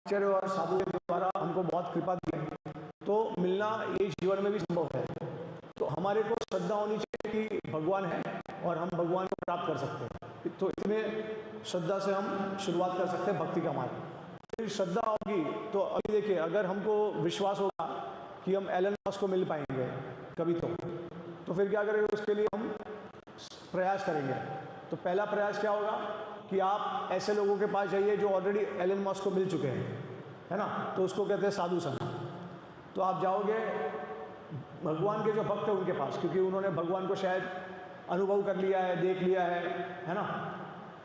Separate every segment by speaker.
Speaker 1: आचार्य और साधु के द्वारा हमको बहुत कृपा दी है, तो मिलना ये जीवन में भी संभव है। तो हमारे को श्रद्धा होनी चाहिए कि भगवान है और हम भगवान को प्राप्त कर सकते हैं। तो इतने श्रद्धा से हम शुरुआत कर सकते हैं भक्ति का मार्ग। फिर श्रद्धा होगी तो अभी देखिए, अगर हमको विश्वास होगा कि हम एलन मस्क को मिल पाएंगे कभी तो फिर क्या करेंगे, उसके लिए हम प्रयास करेंगे। तो पहला प्रयास क्या होगा कि आप ऐसे लोगों के पास जाइए जो ऑलरेडी एलन मस्क को मिल चुके हैं, है ना। तो उसको कहते हैं साधु संग। तो आप जाओगे भगवान के जो भक्त हैं उनके पास, क्योंकि उन्होंने भगवान को शायद अनुभव कर लिया है, देख लिया है ना।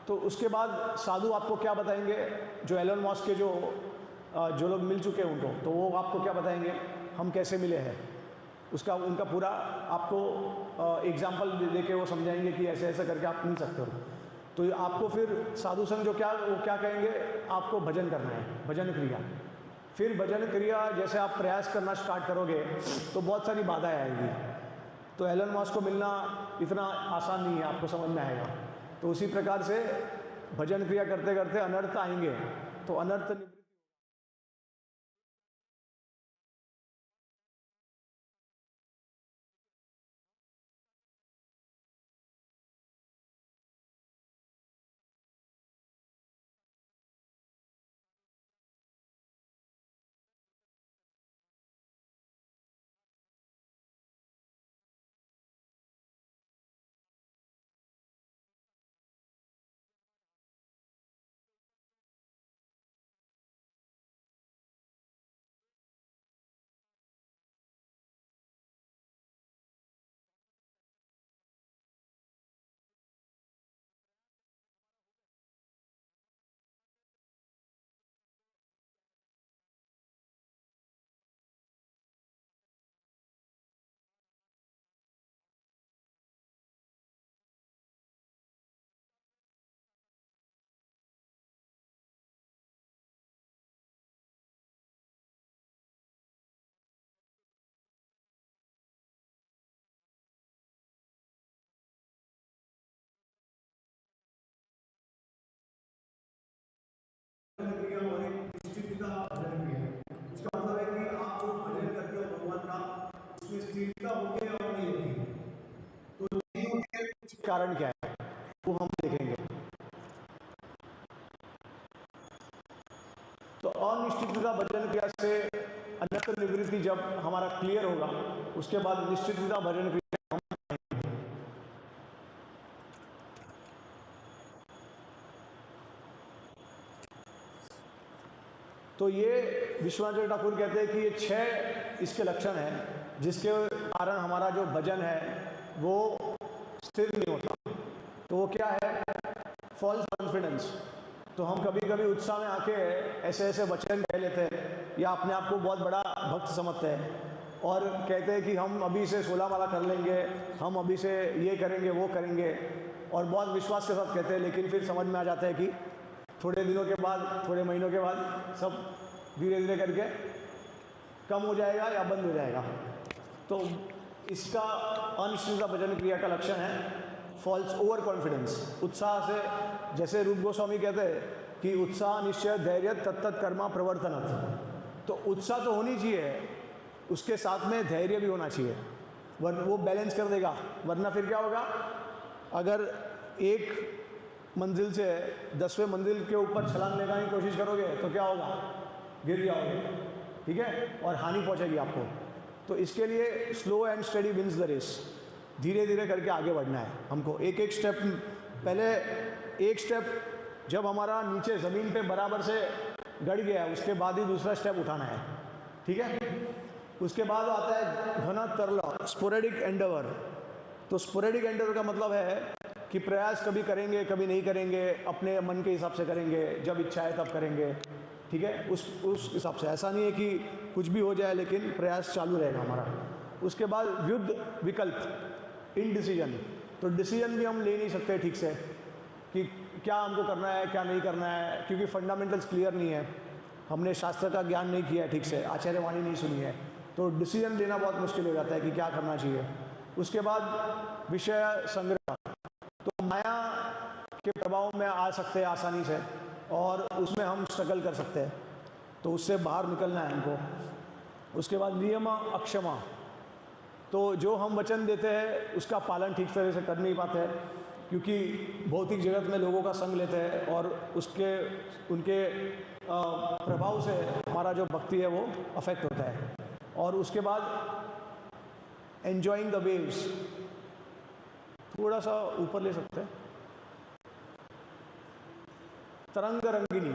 Speaker 1: तो उसके बाद साधु आपको क्या बताएंगे, जो एलन मस्क के जो लोग मिल चुके हैं उनको, तो वो आपको क्या बताएंगे, हम कैसे मिले हैं, उसका उनका पूरा आपको एग्जाम्पल दे के वो समझाएंगे कि ऐसे ऐसे करके आप मिल सकते हो। तो आपको फिर साधु संग वो क्या कहेंगे, आपको भजन करना है, भजन क्रिया। फिर भजन क्रिया जैसे आप प्रयास करना स्टार्ट करोगे तो बहुत सारी बाधाएं आएगी। तो एलन मस्क को मिलना इतना आसान नहीं है, आपको समझ में आएगा। तो उसी प्रकार से भजन क्रिया करते करते अनर्थ आएंगे, तो अनर्थ क्रिया और एक स्थिरता भजन क्रिया। उसका मतलब है कि आप जो भजन करते हो भगवान का, उसमें स्थिरता होती है और नहीं होती है। तो नहीं होती है, कुछ कारण क्या है वो हम देखेंगे। तो अनिश्चितता भजन क्रिया से अनर्थ निवृत्ति जब हमारा क्लियर होगा, उसके बाद निश्चितता भजन क्रिया हम। तो ये विश्वनाथ ठाकुर कहते हैं कि ये 6 इसके लक्षण हैं जिसके कारण हमारा जो भजन है वो स्थिर नहीं होता। तो वो क्या है, फॉल्स कॉन्फिडेंस। तो हम कभी कभी उत्साह में आके ऐसे ऐसे वचन कह लेते हैं या अपने आप को बहुत बड़ा भक्त समझते हैं और कहते हैं कि हम अभी से 16 माला कर लेंगे, हम अभी से ये करेंगे वो करेंगे, और बहुत विश्वास के साथ कहते हैं। लेकिन फिर समझ में आ जाता है कि थोड़े दिनों के बाद, थोड़े महीनों के बाद सब धीरे धीरे करके कम हो जाएगा या बंद हो जाएगा। तो इसका अनिश्चितता भजन क्रिया का लक्षण है फॉल्स ओवर कॉन्फिडेंस। उत्साह से, जैसे रूप गोस्वामी कहते हैं कि उत्साह निश्चय धैर्य तत्त कर्मा प्रवर्तनत। तो उत्साह तो होनी चाहिए, उसके साथ में धैर्य भी होना चाहिए, वरना वो बैलेंस कर देगा। वरना फिर क्या होगा, अगर एक मंजिल से 10वें मंजिल के ऊपर छलांग लगाने की कोशिश करोगे तो क्या होगा, गिर जाओगे, ठीक है, और हानि पहुंचेगी आपको। तो इसके लिए slow and steady wins the race. धीरे धीरे करके आगे बढ़ना है हमको, एक एक स्टेप। पहले एक स्टेप जब हमारा नीचे ज़मीन पे बराबर से गड़ गया, उसके बाद ही दूसरा स्टेप उठाना है, ठीक है। उसके बाद आता है घना तरला, स्पोरेडिक एंडेवर। तो स्पोरेडिक एंडेवर का मतलब है कि प्रयास कभी करेंगे कभी नहीं करेंगे, अपने मन के हिसाब से करेंगे, जब इच्छा है तब करेंगे, ठीक है। उस हिसाब से, ऐसा नहीं है कि कुछ भी हो जाए लेकिन प्रयास चालू रहेगा हमारा। उसके बाद युद्ध विकल्प, इनडिसीजन। तो डिसीजन भी हम ले नहीं सकते ठीक से कि क्या हमको करना है क्या नहीं करना है, क्योंकि फंडामेंटल्स क्लियर नहीं है, हमने शास्त्र का ज्ञान नहीं किया है ठीक से, आचार्य वाणी नहीं सुनी है। तो डिसीजन लेना बहुत मुश्किल हो जाता है कि क्या करना चाहिए। उसके बाद विषय संग्रह। तो माया के प्रभाव में आ सकते हैं आसानी से और उसमें हम स्ट्रगल कर सकते हैं। तो उससे बाहर निकलना है हमको। उसके बाद नियम अक्षमा, तो जो हम वचन देते हैं उसका पालन ठीक तरह से कर नहीं पाते हैं, क्योंकि भौतिक जगत में लोगों का संग लेते हैं और उनके प्रभाव से हमारा जो भक्ति है वो अफेक्ट होता है। और उसके बाद एन्जॉइंग द वेव्स, थोड़ा सा ऊपर ले सकते हैं, तरंग रंगिनी,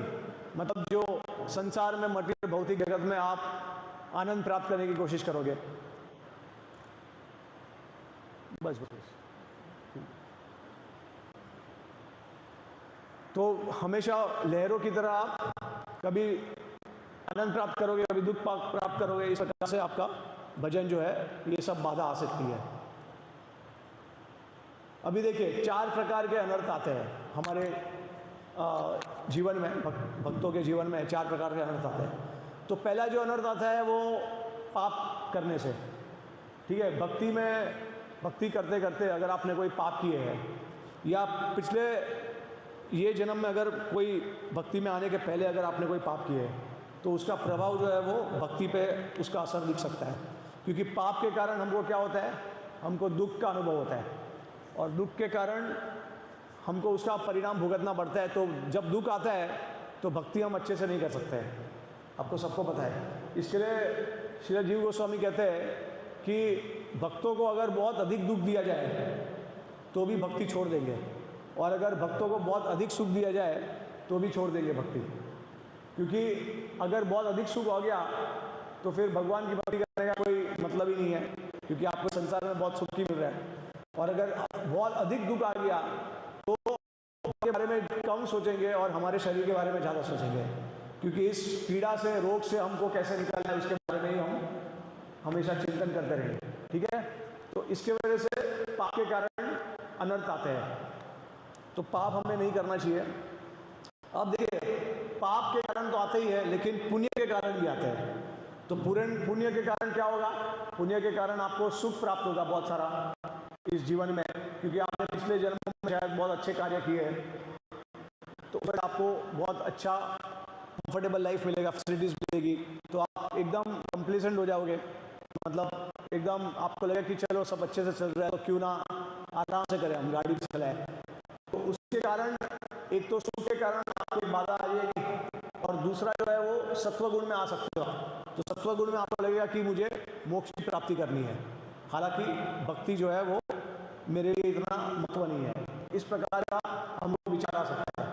Speaker 1: मतलब जो संसार में मटेरियल भौतिक जगत में आप आनंद प्राप्त करने की कोशिश करोगे, बस बस, तो हमेशा लहरों की तरह आप कभी आनंद प्राप्त करोगे, कभी दुख प्राप्त करोगे। इस प्रकार से आपका भजन जो है ये सब बाधा आ सकती है। अभी देखिए 4 प्रकार के अनर्थ आते हैं हमारे जीवन में, भक्तों के जीवन में 4 प्रकार के अनर्थ आते हैं। तो पहला जो अनर्थ आता है वो पाप करने से, ठीक है। भक्ति करते करते अगर आपने कोई पाप किए हैं, या पिछले ये जन्म में अगर कोई भक्ति में आने के पहले अगर आपने कोई पाप किए हैं, तो उसका प्रभाव जो है वो भक्ति पे उसका असर दिख सकता है। क्योंकि पाप के कारण हमको क्या होता है, हमको दुख का अनुभव होता है, और दुख के कारण हमको उसका परिणाम भुगतना पड़ता है। तो जब दुख आता है तो भक्ति हम अच्छे से नहीं कर सकते हैं, आपको सबको पता है। इसके लिए श्री जीव गोस्वामी कहते हैं कि भक्तों को अगर बहुत अधिक दुख दिया जाए तो भी भक्ति छोड़ देंगे, और अगर भक्तों को बहुत अधिक सुख दिया जाए तो भी छोड़ देंगे भक्ति। क्योंकि अगर बहुत अधिक सुख हो गया तो फिर भगवान की भक्ति करने का कोई मतलब ही नहीं है, क्योंकि आपको संसार में बहुत सुख ही मिल रहा है। और अगर बहुत अधिक दुख आ गया तो के बारे में कम सोचेंगे और हमारे शरीर के बारे में ज़्यादा सोचेंगे, क्योंकि इस पीड़ा से, रोग से हमको कैसे निकलना है उसके बारे में ही हम हमेशा चिंतन करते रहेंगे, ठीक है। तो इसके वजह से पाप के कारण अनर्थ आते हैं, तो पाप हमें नहीं करना चाहिए। अब देखिए पाप के कारण तो आते ही है, लेकिन पुण्य के कारण भी आते हैं। तो पुण्य के कारण क्या होगा, पुण्य के कारण आपको सुख प्राप्त होगा बहुत सारा इस जीवन में, क्योंकि आपने पिछले जन्म में शायद बहुत अच्छे कार्य किए हैं, तो फिर आपको बहुत अच्छा कंफर्टेबल लाइफ मिलेगा, फैसिलिटीज मिलेगी, तो आप एकदम कंप्लीसेंट हो जाओगे। मतलब एकदम आपको लगेगा कि चलो सब अच्छे से चल रहा है, तो क्यों ना आराम से करें, हम गाड़ी चलाएं। तो उसके कारण एक तो सुख के कारण आपको बाधा आ जाएगी, और दूसरा जो है वो सत्व गुण में आ सकते हो। तो सत्व गुण में आपको लगेगा कि मुझे मोक्ष की प्राप्ति करनी है, हालांकि भक्ति जो है वो मेरे लिए इतना महत्व नहीं है। इस प्रकार का हम लोग विचार आ सकते हैं।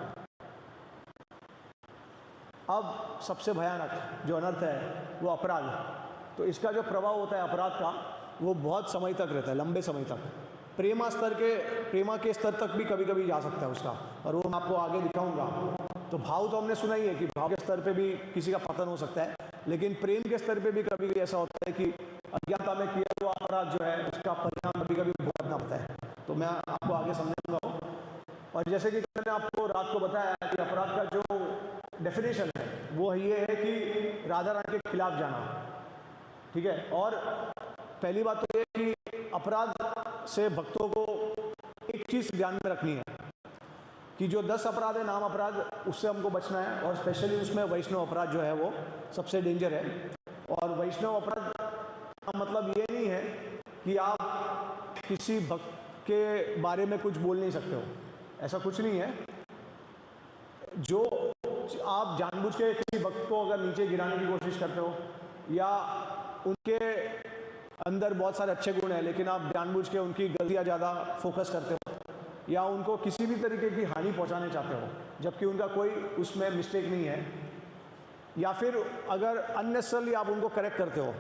Speaker 1: अब सबसे भयानक जो अनर्थ है वो अपराध। तो इसका जो प्रभाव होता है अपराध का, वो बहुत समय तक रहता है, लंबे समय तक। प्रेमा के स्तर तक भी कभी कभी जा सकता है उसका, और वो मैं आपको आगे दिखाऊंगा। तो भाव तो हमने सुना ही है कि भाव के स्तर पे भी किसी का पतन हो सकता है, लेकिन प्रेम के स्तर पे भी कभी कभी ऐसा होता है कि अज्ञानता में किया हुआ अपराध जो है उसका परिणाम कभी कभी भुगतना पड़ता है। तो मैं आपको आगे समझाऊंगा। और जैसे कि मैंने आपको रात को बताया कि अपराध का जो डेफिनेशन है वो ये है कि राधा रानी के खिलाफ जाना, ठीक है। और पहली बात तो ये कि अपराध से भक्तों को एक चीज़ ध्यान में रखनी है कि जो 10 अपराध है, नाम अपराध, उससे हमको बचना है। और स्पेशली उसमें वैष्णव अपराध जो है वो सबसे डेंजर है। और वैष्णव अपराध का मतलब ये नहीं है कि आप किसी भक्त के बारे में कुछ बोल नहीं सकते हो, ऐसा कुछ नहीं है। जो आप जानबूझ के किसी भक्त को अगर नीचे गिराने की कोशिश करते हो, या उनके अंदर बहुत सारे अच्छे गुण हैं लेकिन आप जानबूझ के उनकी गलतियाँ ज़्यादा फोकस करते हो, या उनको किसी भी तरीके की हानि पहुंचाने चाहते हो जबकि उनका कोई उसमें मिस्टेक नहीं है, या फिर अगर अननेसेसरली आप उनको करेक्ट करते हो।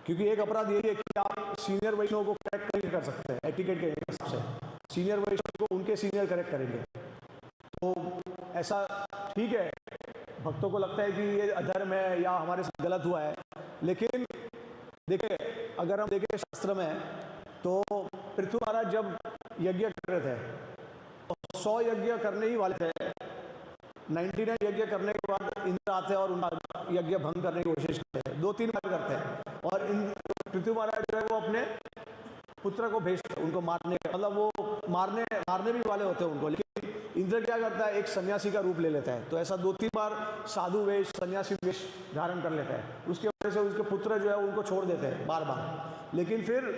Speaker 1: क्योंकि एक अपराध यही है कि आप सीनियर वैष्णव को करेक्ट नहीं कर सकते, एटिकेट के हिसाब से सीनियर वैष्णव को उनके सीनियर करेक्ट करेंगे। तो ऐसा ठीक है, भक्तों को लगता है कि ये अधर्म है या हमारे साथ गलत हुआ है, लेकिन देखिए अगर हम देखें शास्त्र में तो पृथ्वी महाराज जब यज्ञ कर रहे थे तो 100 यज्ञ करने ही वाले थे, 99 यज्ञ करने के बाद इंद्र आते हैं और उनका यज्ञ भंग करने की कोशिश करते हैं, 2-3 बार करते हैं। और पृथ्वी महाराज जो है वो अपने पुत्र को भेजते हैं उनको मारने, मतलब वो मारने भी वाले होते हैं उनको, लेकिन इंद्र क्या करता है, एक सन्यासी का रूप ले लेता है। तो ऐसा 2-3 बार साधु वेश, सन्यासी वेश धारण कर लेता है। उसके वजह से उसके पुत्र जो है उनको छोड़ देते हैं बार बार। लेकिन फिर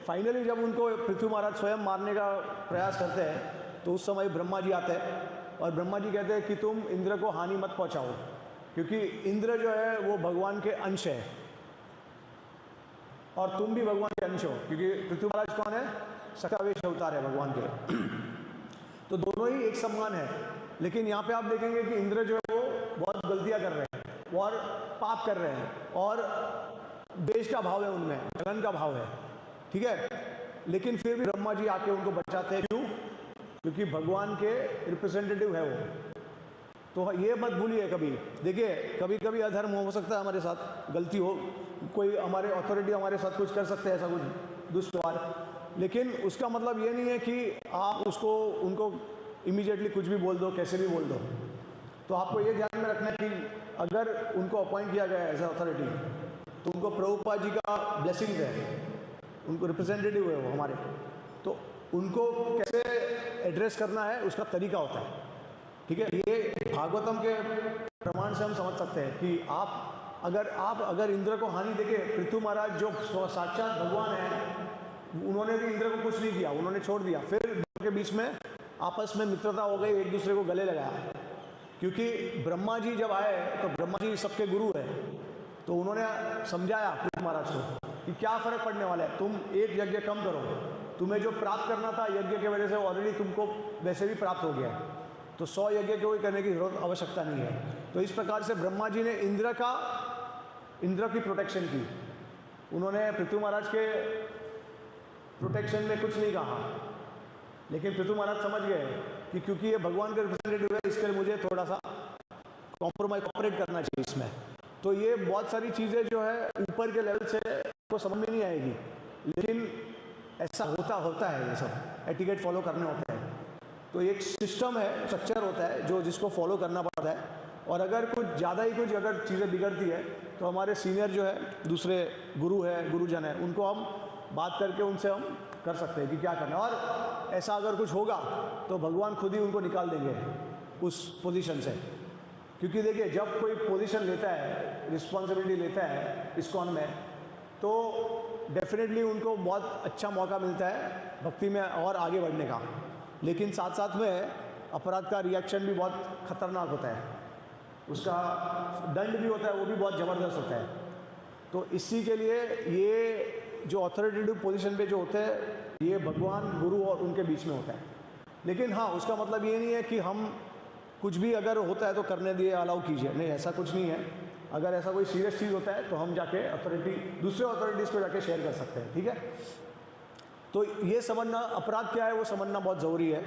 Speaker 1: फाइनली जब उनको पृथ्वी महाराज स्वयं मारने का प्रयास करते हैं तो उस समय ब्रह्मा जी आते हैं और ब्रह्मा जी कहते हैं कि तुम इंद्र को हानि मत पहुंचाओ, क्योंकि इंद्र जो है वो भगवान के अंश है और तुम भी भगवान के अंश हो, क्योंकि पृथ्वी महाराज कौन है, सखावेश अवतार है भगवान के। तो दोनों ही एक समान है। लेकिन यहाँ पे आप देखेंगे कि इंद्र जो है वो बहुत गलतियाँ कर रहे हैं और पाप कर रहे हैं और देश का भाव है उनमें, जलन का भाव है, ठीक है। लेकिन फिर भी ब्रह्मा जी आके उनको बचाते हैं। क्यों? क्योंकि भगवान के रिप्रेजेंटेटिव है वो। तो ये मत भूलिए कभी। देखिए कभी कभी अधर्म हो सकता है हमारे साथ, गलती हो, कोई हमारे अथॉरिटी हमारे साथ कुछ कर सकते हैं, ऐसा कुछ दुष्व्यवहार, लेकिन उसका मतलब ये नहीं है कि आप उसको उनको इमीडिएटली कुछ भी बोल दो, कैसे भी बोल दो। तो आपको ये ध्यान में रखना है कि अगर उनको अपॉइंट किया गया है एज अथॉरिटी तो उनको प्रभुपाद जी का ब्लेसिंग्स है, उनको रिप्रेजेंटेटिव है वो हमारे, तो उनको कैसे एड्रेस करना है उसका तरीका होता है, ठीक है। ये भागवतम के प्रमाण से हम समझ सकते हैं कि आप अगर इंद्र को हानि देके, पृथ्वी महाराज जो साक्षात भगवान है उन्होंने भी इंद्र को कुछ नहीं किया, उन्होंने छोड़ दिया। फिर के बीच में आपस में मित्रता हो गई, एक दूसरे को गले लगाया। क्योंकि ब्रह्मा जी जब आए तो ब्रह्मा जी सबके गुरु है, तो उन्होंने समझाया पृथ्वी महाराज को कि क्या फ़र्क पड़ने वाला है, तुम एक यज्ञ कम करो, तुम्हें जो प्राप्त करना था यज्ञ की वजह से ऑलरेडी तुमको वैसे भी प्राप्त हो गया है, तो 100 यज्ञ कोई करने की जरूरत आवश्यकता नहीं है। तो इस प्रकार से ब्रह्मा जी ने इंद्र की प्रोटेक्शन की। उन्होंने पृथ्वी महाराज के प्रोटेक्शन में कुछ नहीं कहा, लेकिन पृथ्वी महाराज समझ गए कि क्योंकि ये भगवान के रिप्रेजेंटेटिव है, इसके लिए मुझे थोड़ा सा कॉपरेट करना चाहिए इसमें। तो ये बहुत सारी चीज़ें जो है ऊपर के लेवल से तो समझ में नहीं आएगी, लेकिन ऐसा होता है, ये सब एटिकेट फॉलो करने होते हैं। तो एक सिस्टम है, स्ट्रक्चर होता है जो जिसको फॉलो करना पड़ता है। और अगर कुछ ज़्यादा ही कुछ अगर चीज़ें बिगड़ती है तो हमारे सीनियर जो है, दूसरे गुरु है, गुरुजन है, उनको हम बात करके उनसे हम कर सकते हैं कि क्या करना है। और ऐसा अगर कुछ होगा तो भगवान खुद ही उनको निकाल देंगे उस पोजीशन से। क्योंकि देखिए जब कोई पोजीशन लेता है, रिस्पॉन्सिबिलिटी लेता है इस्कॉन में, तो डेफिनेटली उनको बहुत अच्छा मौका मिलता है भक्ति में और आगे बढ़ने का। लेकिन साथ साथ में अपराध का रिएक्शन भी बहुत खतरनाक होता है, उसका दंड भी होता है, वो भी बहुत ज़बरदस्त होता है। तो इसी के लिए ये जो अथॉरिटेटिव पोजीशन पे जो होते हैं, ये भगवान, गुरु और उनके बीच में होता है। लेकिन हाँ, उसका मतलब ये नहीं है कि हम कुछ भी अगर होता है तो करने दिए, अलाउ कीजिए, नहीं, ऐसा कुछ नहीं है। अगर ऐसा कोई सीरियस चीज़ होता है तो हम जाके दूसरे अथॉरिटीज़ को जाके शेयर कर सकते हैं, ठीक है। तो ये समझना, अपराध क्या है वो समझना बहुत ज़रूरी है,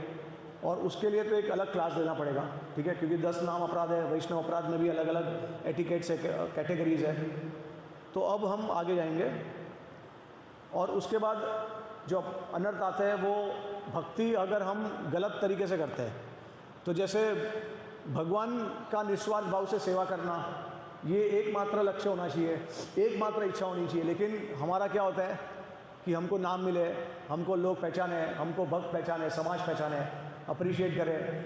Speaker 1: और उसके लिए तो एक अलग क्लास देना पड़ेगा, ठीक है। क्योंकि 10 नाम अपराध है, वैष्णव अपराध में भी अलग अलग एटिकेट्स है, कैटेगरीज है। तो अब हम आगे जाएंगे और उसके बाद जो अनर्थ आते हैं वो भक्ति अगर हम गलत तरीके से करते हैं, तो जैसे भगवान का निस्वार्थ भाव से सेवा करना, ये एकमात्र लक्ष्य होना चाहिए, एकमात्र इच्छा होनी चाहिए। लेकिन हमारा क्या होता है कि हमको नाम मिले, हमको लोग पहचाने, हमको भक्त पहचाने, समाज पहचाने, अप्रिशिएट करें,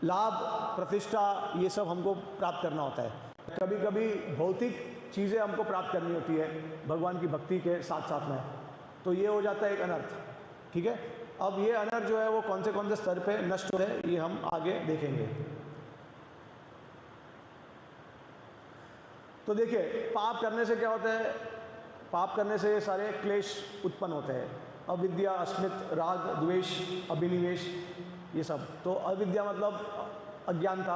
Speaker 1: लाभ, प्रतिष्ठा, ये सब हमको प्राप्त करना होता है। कभी कभी भौतिक चीज़ें हमको प्राप्त करनी होती है भगवान की भक्ति के साथ साथ में, तो ये हो जाता है एक अनर्थ, ठीक है। अब ये अनर्थ जो है वो कौन से स्तर पे नष्ट हो रहे हैं, ये हम आगे देखेंगे। तो देखिए, पाप करने से क्या होता है, पाप करने से ये सारे क्लेश उत्पन्न होते हैं, अविद्या, अस्मित, राग, द्वेष, अभिनिवेश, ये सब। तो अविद्या मतलब अज्ञानता,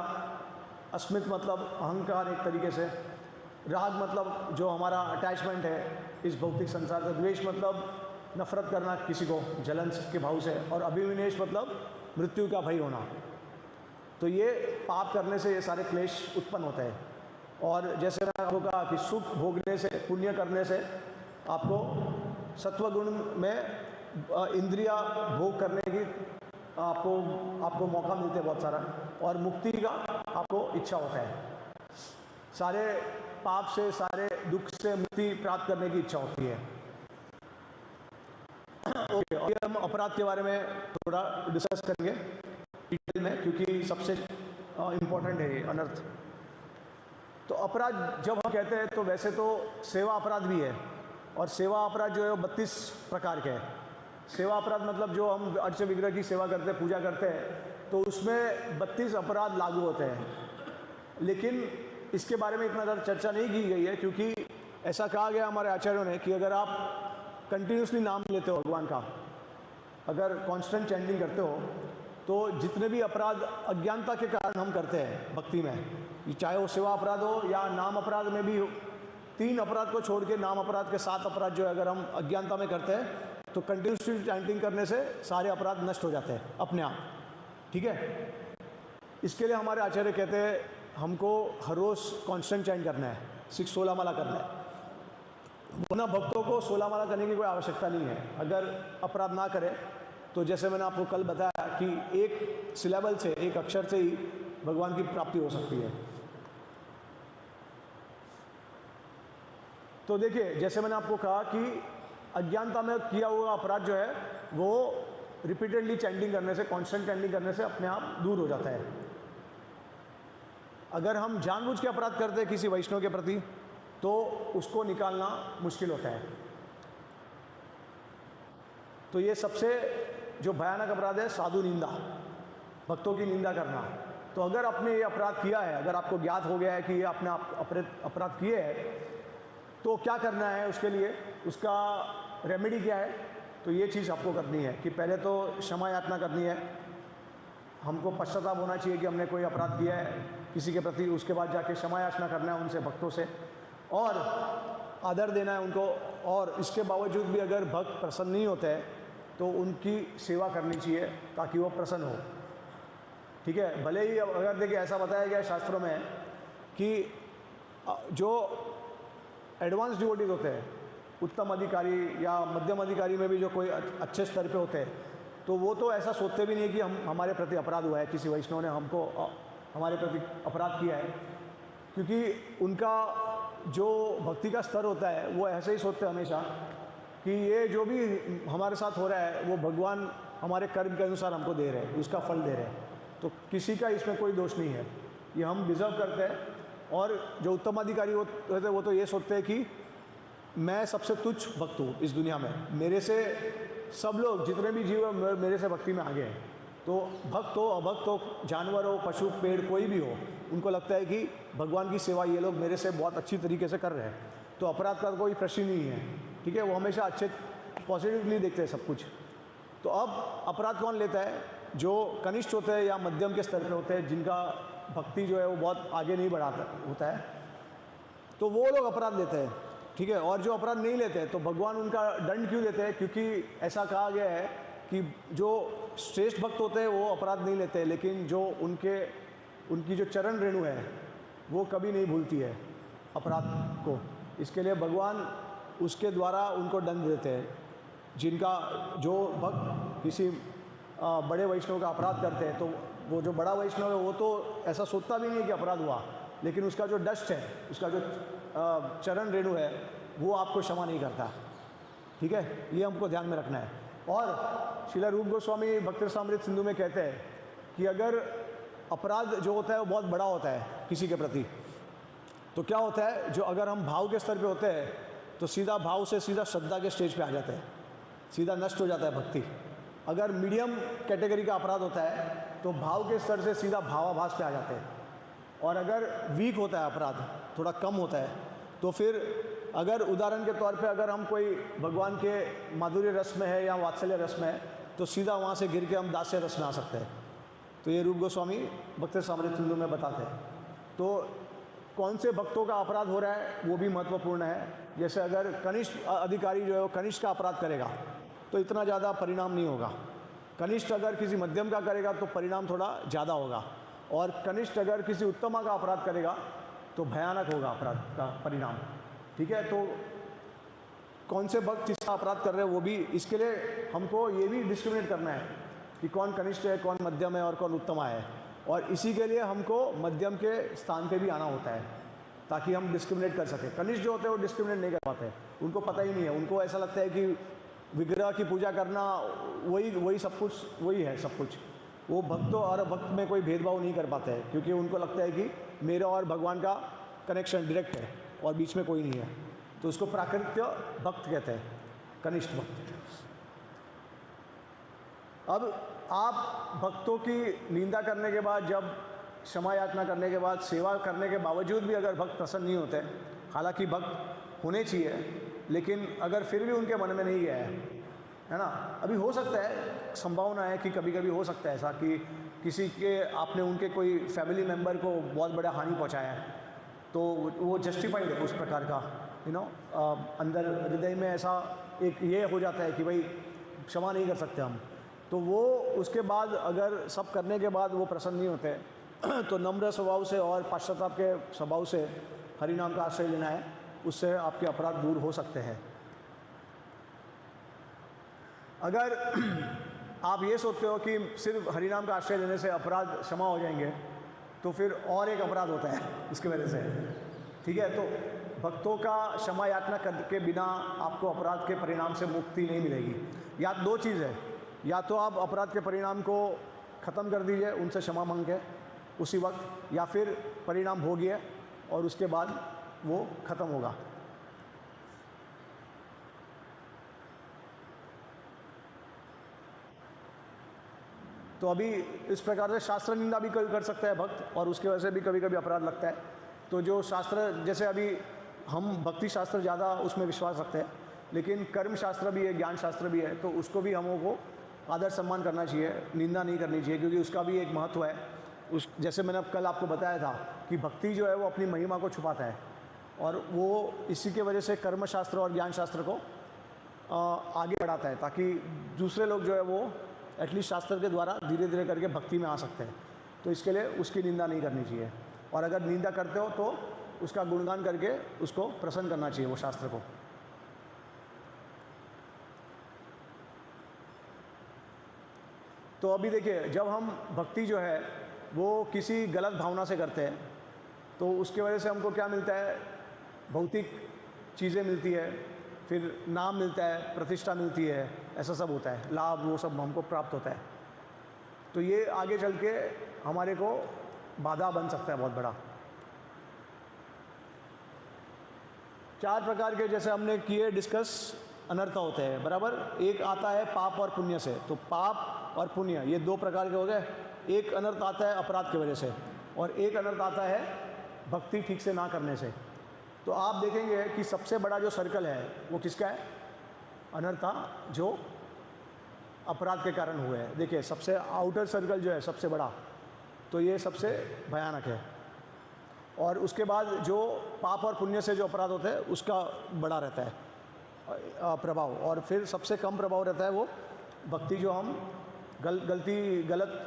Speaker 1: अस्मित मतलब अहंकार एक तरीके से, राग मतलब जो हमारा अटैचमेंट है इस भौतिक संसार से, द्वेष मतलब नफरत करना किसी को जलन के भाव से, और अभिनिवेश मतलब मृत्यु का भय होना। तो ये पाप करने से ये सारे क्लेश उत्पन्न होते हैं। और जैसे मैंने आपको कहा कि सुख भोगने से, पुण्य करने से आपको सत्वगुण में इंद्रिया भोग करने की आपको मौका मिलते हैं बहुत सारा, और मुक्ति का आपको इच्छा होता है। सारे पाप से, सारे दुख से मुक्ति प्राप्त करने की इच्छा होती है। ओके, और हम अपराध के बारे में थोड़ा डिस्कस करेंगे डिटेल में, क्योंकि सबसे इम्पोर्टेंट है ये अनर्थ। तो अपराध जब हम कहते हैं तो वैसे तो सेवा अपराध भी है, और सेवा अपराध जो है वो 32 प्रकार के हैं। सेवा अपराध मतलब जो हम अर्च विग्रह की सेवा करते हैं, पूजा करते हैं, तो उसमें 32 अपराध लागू होते हैं। लेकिन इसके बारे में इतना ज़्यादा चर्चा नहीं की गई है, क्योंकि ऐसा कहा गया हमारे आचार्यों ने कि अगर आप कंटिन्यूसली नाम लेते हो भगवान का, अगर कांस्टेंट चैंटिंग करते हो, तो जितने भी अपराध अज्ञानता के कारण हम करते हैं भक्ति में, चाहे वो सेवा अपराध हो या नाम अपराध में भी हो, 3 अपराध को छोड़ के नाम अपराध के 7 अपराध जो है अगर हम अज्ञानता में करते हैं, तो कंटिन्यूसली चैंटिंग करने से सारे अपराध नष्ट हो जाते हैं अपने आप। ठीक है, इसके लिए हमारे आचार्य कहते हैं हमको हर रोज़ कांस्टेंट चैंट करना है, 16 माला करना है। वरना भक्तों को 16 माला करने की कोई आवश्यकता नहीं है। अगर अपराध ना करे तो जैसे मैंने आपको कल बताया कि एक सिलेबल से, एक अक्षर से ही भगवान की प्राप्ति हो सकती है। तो देखिए, जैसे मैंने आपको कहा कि अज्ञानता में किया हुआ अपराध जो है वो रिपीटेडली चैंटिंग करने से, कांस्टेंट चैंटिंग करने से अपने आप दूर हो जाता है। अगर हम जानबूझ के अपराध करते हैं किसी वैष्णव के प्रति, तो उसको निकालना मुश्किल होता है। तो ये सबसे जो भयानक अपराध है, साधु निंदा, भक्तों की निंदा करना। तो अगर आपने ये अपराध किया है, अगर आपको ज्ञात हो गया है कि ये आपने अपराध किए हैं, तो क्या करना है उसके लिए, उसका रेमेडी क्या है? तो ये चीज़ आपको करनी है कि पहले तो क्षमा याचना करनी है। हमको पश्चाताप होना चाहिए कि हमने कोई अपराध किया है किसी के प्रति, उसके बाद जाके क्षमा याचना करना है उनसे, भक्तों से, और आदर देना है उनको। और इसके बावजूद भी अगर भक्त प्रसन्न नहीं होते हैं तो उनकी सेवा करनी चाहिए ताकि वो प्रसन्न हो। ठीक है, भले ही अगर देखिए ऐसा बताया गया है शास्त्रों में कि जो एडवांस डिवोटीज होते हैं, उत्तम अधिकारी या मध्यम अधिकारी में भी जो कोई अच्छे स्तर पे होते हैं, तो वो तो ऐसा सोचते भी नहीं कि हमारे प्रति अपराध हुआ है, किसी वैष्णव ने हमको हमारे प्रति अपराध किया है, क्योंकि उनका जो भक्ति का स्तर होता है वो ऐसे ही सोचते हैं हमेशा कि ये जो भी हमारे साथ हो रहा है वो भगवान हमारे कर्म के अनुसार हमको दे रहे हैं, उसका फल दे रहे हैं। तो किसी का इसमें कोई दोष नहीं है, ये हम डिज़र्व करते हैं। और जो उत्तम अधिकारी होते हैं वो तो ये सोचते हैं कि मैं सबसे तुच्छ भक्त हूँ इस दुनिया में, मेरे से सब लोग जितने भी जीव मेरे से भक्ति में आगे हैं। तो भक्त हो, अभक्त हो, जानवर हो, पशु, पेड़, कोई भी हो, उनको लगता है कि भगवान की सेवा ये लोग मेरे से बहुत अच्छी तरीके से कर रहे हैं, तो अपराध का कोई प्रश्न ही नहीं है। ठीक है, वो हमेशा अच्छे पॉजिटिवली देखते हैं सब कुछ। तो अब अपराध कौन लेता है? जो कनिष्ठ होते हैं या मध्यम के स्तर पे होते हैं, जिनका भक्ति जो है वो बहुत आगे नहीं बढ़ाता होता है, तो वो लोग अपराध लेते हैं। ठीक है, और जो अपराध नहीं लेते तो भगवान उनका दंड क्यों देते हैं? क्योंकि ऐसा कहा गया है कि जो श्रेष्ठ भक्त होते हैं वो अपराध नहीं लेते, लेकिन जो उनकी जो चरण रेणु है वो कभी नहीं भूलती है अपराध को। इसके लिए भगवान उसके द्वारा उनको दंड देते हैं। जिनका जो भक्त किसी बड़े वैष्णव का अपराध करते हैं, तो वो जो बड़ा वैष्णव है वो तो ऐसा सोचता भी नहीं है कि अपराध हुआ, लेकिन उसका जो डस्ट है, उसका जो चरण रेणु है, वो आपको क्षमा नहीं करता। ठीक है, ये हमको ध्यान में रखना है। और श्रील रूप गोस्वामी भक्त रसामृत सिंधु में कहते हैं कि अगर अपराध जो होता है वो बहुत बड़ा होता है किसी के प्रति, तो क्या होता है, जो अगर हम भाव के स्तर पे होते हैं तो सीधा भाव से सीधा श्रद्धा के स्टेज पे आ जाते हैं, सीधा नष्ट हो जाता है भक्ति। अगर मीडियम कैटेगरी का अपराध होता है तो भाव के स्तर से सीधा भावाभास पे आ जाते हैं। और अगर वीक होता है अपराध, थोड़ा कम होता है, तो फिर अगर उदाहरण के तौर पे अगर हम कोई भगवान के माधुर्य रस में है या वात्सल्य रस में है, तो सीधा वहाँ से गिर के हम दास्य रस में आ सकते हैं। तो ये रूप गोस्वामी भक्त रसामृत सिंधु में बताते हैं। तो कौन से भक्तों का अपराध हो रहा है वो भी महत्वपूर्ण है। जैसे अगर कनिष्ठ अधिकारी जो है वो कनिष्ठ का अपराध करेगा तो इतना ज़्यादा परिणाम नहीं होगा। कनिष्ठ अगर किसी मध्यम का करेगा तो परिणाम थोड़ा ज़्यादा होगा, और कनिष्ठ अगर किसी उत्तमा का अपराध करेगा तो भयानक होगा अपराध का परिणाम। ठीक है, तो कौन से भक्त किसका अपराध कर रहे हैं वो भी, इसके लिए हमको ये भी डिस्क्रिमिनेट करना है कि कौन कनिष्ठ है, कौन मध्यम है और कौन उत्तमा है। और इसी के लिए हमको मध्यम के स्थान पे भी आना होता है ताकि हम डिस्क्रिमिनेट कर सकें। कनिष्ठ जो होते हैं वो डिस्क्रिमिनेट नहीं कर पाते, उनको पता ही नहीं है, उनको ऐसा लगता है कि विग्रह की पूजा करना वही सब कुछ, वही है सब कुछ। वो भक्तों और भक्त में कोई भेदभाव नहीं कर पाते हैं, क्योंकि उनको लगता है कि मेरा और भगवान का कनेक्शन डायरेक्ट है और बीच में कोई नहीं है। तो उसको प्राकृत्य भक्त कहते हैं, कनिष्ठ भक्त। अब आप भक्तों की निंदा करने के बाद, जब क्षमा याचना करने के बाद, सेवा करने के बावजूद भी अगर भक्त प्रसन्न नहीं होते, हालांकि भक्त होने चाहिए, लेकिन अगर फिर भी उनके मन में नहीं गया है ना, अभी हो सकता है, संभावना है कि कभी कभी हो सकता है ऐसा कि किसी के आपने उनके कोई फैमिली मेम्बर को बहुत बड़ा हानि पहुंचाया है, तो वो जस्टिफाइड है उस प्रकार का, अंदर हृदय में ऐसा एक ये हो जाता है कि भाई क्षमा नहीं कर सकते हम। तो वो उसके बाद अगर सब करने के बाद वो प्रसन्न नहीं होते तो नम्र स्वभाव से और पश्चाताप के स्वभाव से हरि नाम का आश्रय लेना है, उससे आपके अपराध दूर हो सकते हैं। अगर आप ये सोचते हो कि सिर्फ हरि नाम का आश्रय लेने से अपराध क्षमा हो जाएंगे, तो फिर और एक अपराध होता है उसकी वजह से, ठीक है। तो भक्तों का क्षमा याचना करके बिना आपको अपराध के परिणाम से मुक्ति नहीं मिलेगी। या दो चीज़ है, या तो आप अपराध के परिणाम को ख़त्म कर दीजिए उनसे क्षमा मांग के उसी वक्त, या फिर परिणाम भोगिए और उसके बाद वो ख़त्म होगा। तो अभी इस प्रकार से शास्त्र निंदा भी कर सकता है भक्त, और उसकी वजह से भी कभी कभी अपराध लगता है। तो जो शास्त्र, जैसे अभी हम भक्ति शास्त्र ज़्यादा उसमें विश्वास रखते हैं, लेकिन कर्म शास्त्र भी है, ज्ञान शास्त्र भी है, तो उसको भी हमों को आदर सम्मान करना चाहिए, निंदा नहीं करनी चाहिए, क्योंकि उसका भी एक महत्व है। उस जैसे मैंने कल आपको बताया था कि भक्ति जो है वो अपनी महिमा को छुपाता है, और वो इसी के वजह से कर्म शास्त्र और ज्ञान शास्त्र को आगे बढ़ाता है, ताकि दूसरे लोग जो है वो एटलीस्ट शास्त्र के द्वारा धीरे धीरे करके भक्ति में आ सकते हैं। तो इसके लिए उसकी निंदा नहीं करनी चाहिए, और अगर निंदा करते हो तो उसका गुणगान करके उसको प्रसन्न करना चाहिए वो शास्त्र को। तो अभी देखिए, जब हम भक्ति जो है वो किसी गलत भावना से करते हैं, तो उसके वजह से हमको क्या मिलता है, भौतिक चीज़ें मिलती है, फिर नाम मिलता है, प्रतिष्ठा मिलती है, ऐसा सब होता है, लाभ वो सब हमको प्राप्त होता है। तो ये आगे चल के हमारे को बाधा बन सकता है बहुत बड़ा। 4 प्रकार के जैसे हमने किए डिस्कस अनर्थ होते हैं, बराबर। एक आता है पाप और पुण्य से, तो पाप और पुण्य ये 2 प्रकार के हो गए। एक अनर्थ आता है अपराध की वजह से, और एक अनर्थ आता है भक्ति ठीक से ना करने से। तो आप देखेंगे कि सबसे बड़ा जो सर्कल है वो किसका है, अनर्थ जो अपराध के कारण हुए हैं। देखिए, सबसे आउटर सर्कल जो है सबसे बड़ा, तो ये सबसे भयानक है। और उसके बाद जो पाप और पुण्य से जो अपराध होते हैं उसका बड़ा रहता है प्रभाव, और फिर सबसे कम प्रभाव रहता है वो भक्ति जो हम गलत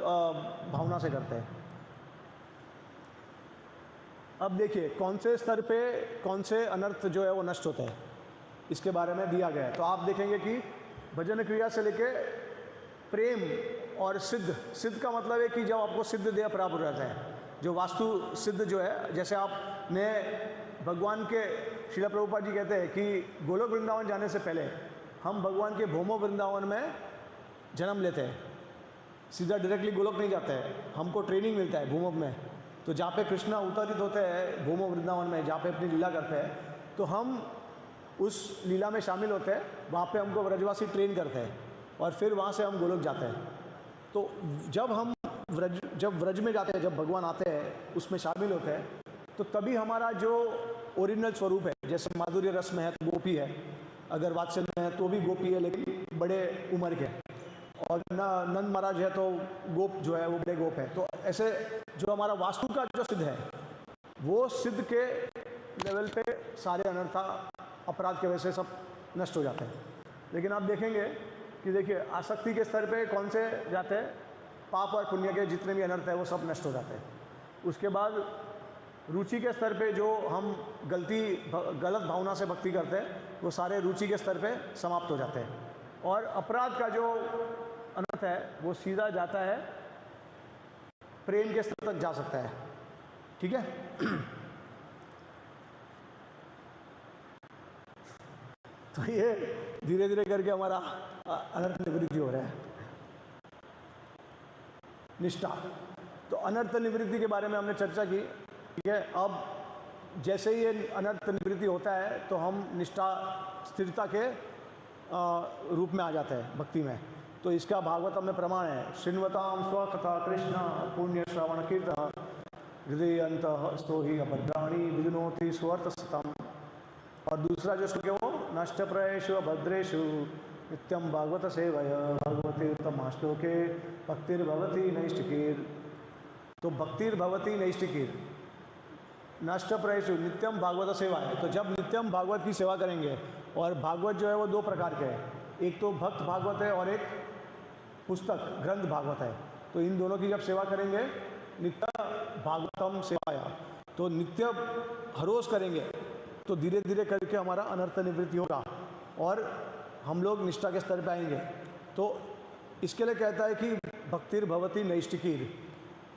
Speaker 1: भावना से करते हैं। अब देखिए कौन से स्तर पे कौन से अनर्थ जो है वो नष्ट होते हैं, इसके बारे में दिया गया है। तो आप देखेंगे कि भजन क्रिया से लेके प्रेम और सिद्ध का मतलब है कि जब आपको सिद्ध देह प्राप्त हो जाता है, जो वास्तु सिद्ध जो है, जैसे आपने भगवान के, श्रील प्रभुपाद जी कहते हैं कि गोलोक वृंदावन जाने से पहले हम भगवान के भौमो वृंदावन में जन्म लेते हैं, सीधा डायरेक्टली गोलोक नहीं जाते हैं, हमको ट्रेनिंग मिलता है भूमोक में। तो जहाँ पे कृष्णा अवतरित होते हैं भूमो वृंदावन में, जहाँ पे अपनी लीला करते हैं, तो हम उस लीला में शामिल होते हैं, वहाँ पे हमको व्रजवासी ट्रेन करते हैं, और फिर वहाँ से हम गोलोक जाते हैं। तो जब हम व्रज में जाते हैं, जब भगवान आते हैं उसमें शामिल होते हैं, तो तभी हमारा जो ओरिजिनल स्वरूप है, जैसे माधुर्य रस में है तो गोपी है, अगर वात्सल्य में है तो भी गोपी है, लेकिन बड़े उम्र के, और नंद महाराज है तो गोप जो है वो बड़े गोप है। तो ऐसे जो हमारा वास्तु का जो सिद्ध है, वो सिद्ध के लेवल पे सारे अनर्था अपराध की वजह से सब नष्ट हो जाते हैं। लेकिन आप देखेंगे कि देखिए आसक्ति के स्तर पे कौन से जाते हैं, पाप और पुण्य के जितने भी अनर्थ है वो सब नष्ट हो जाते हैं। उसके बाद रुचि के स्तर पे जो हम गलत भावना से भक्ति करते हैं, वो सारे रुचि के स्तर पे समाप्त हो जाते हैं। और अपराध का जो अनर्थ है वो सीधा जाता है प्रेम के स्तर तक जा सकता है, ठीक है। तो ये धीरे धीरे करके हमारा अनर्थ निवृत्ति हो रहा है। निष्ठा। तो अनर्थ निवृत्ति के बारे में हमने चर्चा की, ठीक है। अब जैसे ही ये अनर्थ निवृत्ति होता है तो हम निष्ठा स्थिरता के रूप में आ जाते हैं भक्ति में। तो इसका भागवतम में प्रमाण है, शृण्वताम स्वकथा कृष्ण पुण्य श्रवण कीर्तन हृदय अंतः स्तो ही अभद्राणी विघ्नोति स्वर्तस्तम। और दूसरा जो श्लोक है वो नष्ट प्रयेषु अभद्रेषु नित्यम भागवत सेवय भगवती उत्तम श्लोके भक्तिर्भवती नैष्टिकीर। तो भक्तिर्भवती नैष्टिकीर, नष्ट प्रयेषु नित्यम भागवत सेवा है। तो जब नित्यम भागवत की सेवा करेंगे, और भागवत जो है वो दो प्रकार के हैं, एक तो भक्त भागवत है और एक पुस्तक ग्रंथ भागवत है। तो इन दोनों की जब सेवा करेंगे नित्य भागवतम सेवाया, तो नित्य हर रोज करेंगे तो धीरे धीरे करके हमारा अनर्थ निवृत्ति होगा और हम लोग निष्ठा के स्तर पे आएंगे। तो इसके लिए कहता है कि भक्तिर्भवती नैष्टिकीर,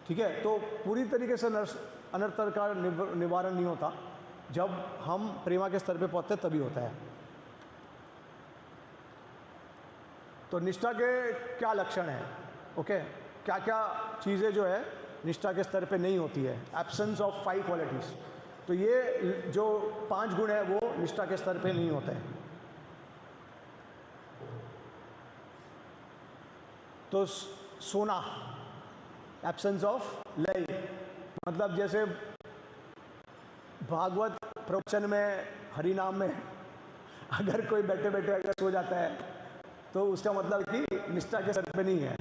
Speaker 1: ठीक है। तो पूरी तरीके से अनर्थ का निवारण नहीं होता, जब हम प्रेमा के स्तर पे पहुंचते तभी होता है। तो निष्ठा के क्या लक्षण हैं, ओके, क्या क्या चीज़ें जो है निष्ठा के स्तर पे नहीं होती है। एब्सेंस ऑफ 5 क्वालिटीज़, तो ये जो 5 गुण है वो निष्ठा के स्तर पे नहीं होते हैं। तो सोना, एब्सेंस ऑफ लय, मतलब जैसे भागवत प्रवचन में हरि नाम में अगर कोई बैठे बैठे अगर सो जाता है तो उसका मतलब कि निष्ठा के स्तर पे नहीं है।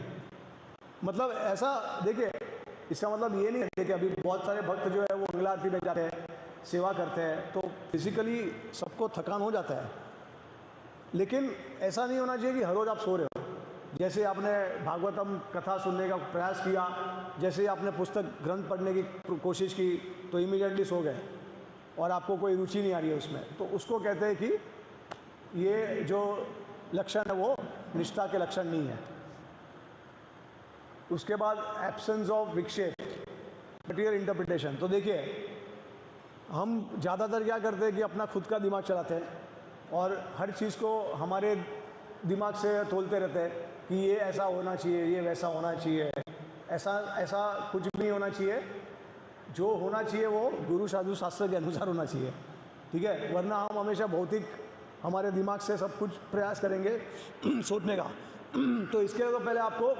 Speaker 1: मतलब ऐसा देखिए, इसका मतलब ये नहीं है कि अभी बहुत सारे भक्त जो है वो मंगला आरती में जाते हैं, सेवा करते हैं, तो फिजिकली सबको थकान हो जाता है, लेकिन ऐसा नहीं होना चाहिए कि हर रोज़ आप सो रहे हो। जैसे आपने भागवतम कथा सुनने का प्रयास किया, जैसे आपने पुस्तक ग्रंथ पढ़ने की कोशिश की तो इमीडिएटली सो गए और आपको कोई रुचि नहीं आ रही है उसमें, तो उसको कहते हैं कि ये जो लक्षण है वो निष्ठा के लक्षण नहीं है। उसके बाद एब्सेंस ऑफ विक्षेप, मटीरियल इंटरप्रिटेशन। तो देखिए, हम ज़्यादातर क्या करते हैं कि अपना खुद का दिमाग चलाते हैं और हर चीज़ को हमारे दिमाग से तोलते रहते हैं कि ये ऐसा होना चाहिए, ये वैसा होना चाहिए, ऐसा कुछ भी नहीं होना चाहिए। जो होना चाहिए वो गुरु साधु शास्त्र के अनुसार होना चाहिए, ठीक है। वरना हम हमेशा भौतिक हमारे दिमाग से सब कुछ प्रयास करेंगे सोचने का। तो इसके लिए तो पहले आपको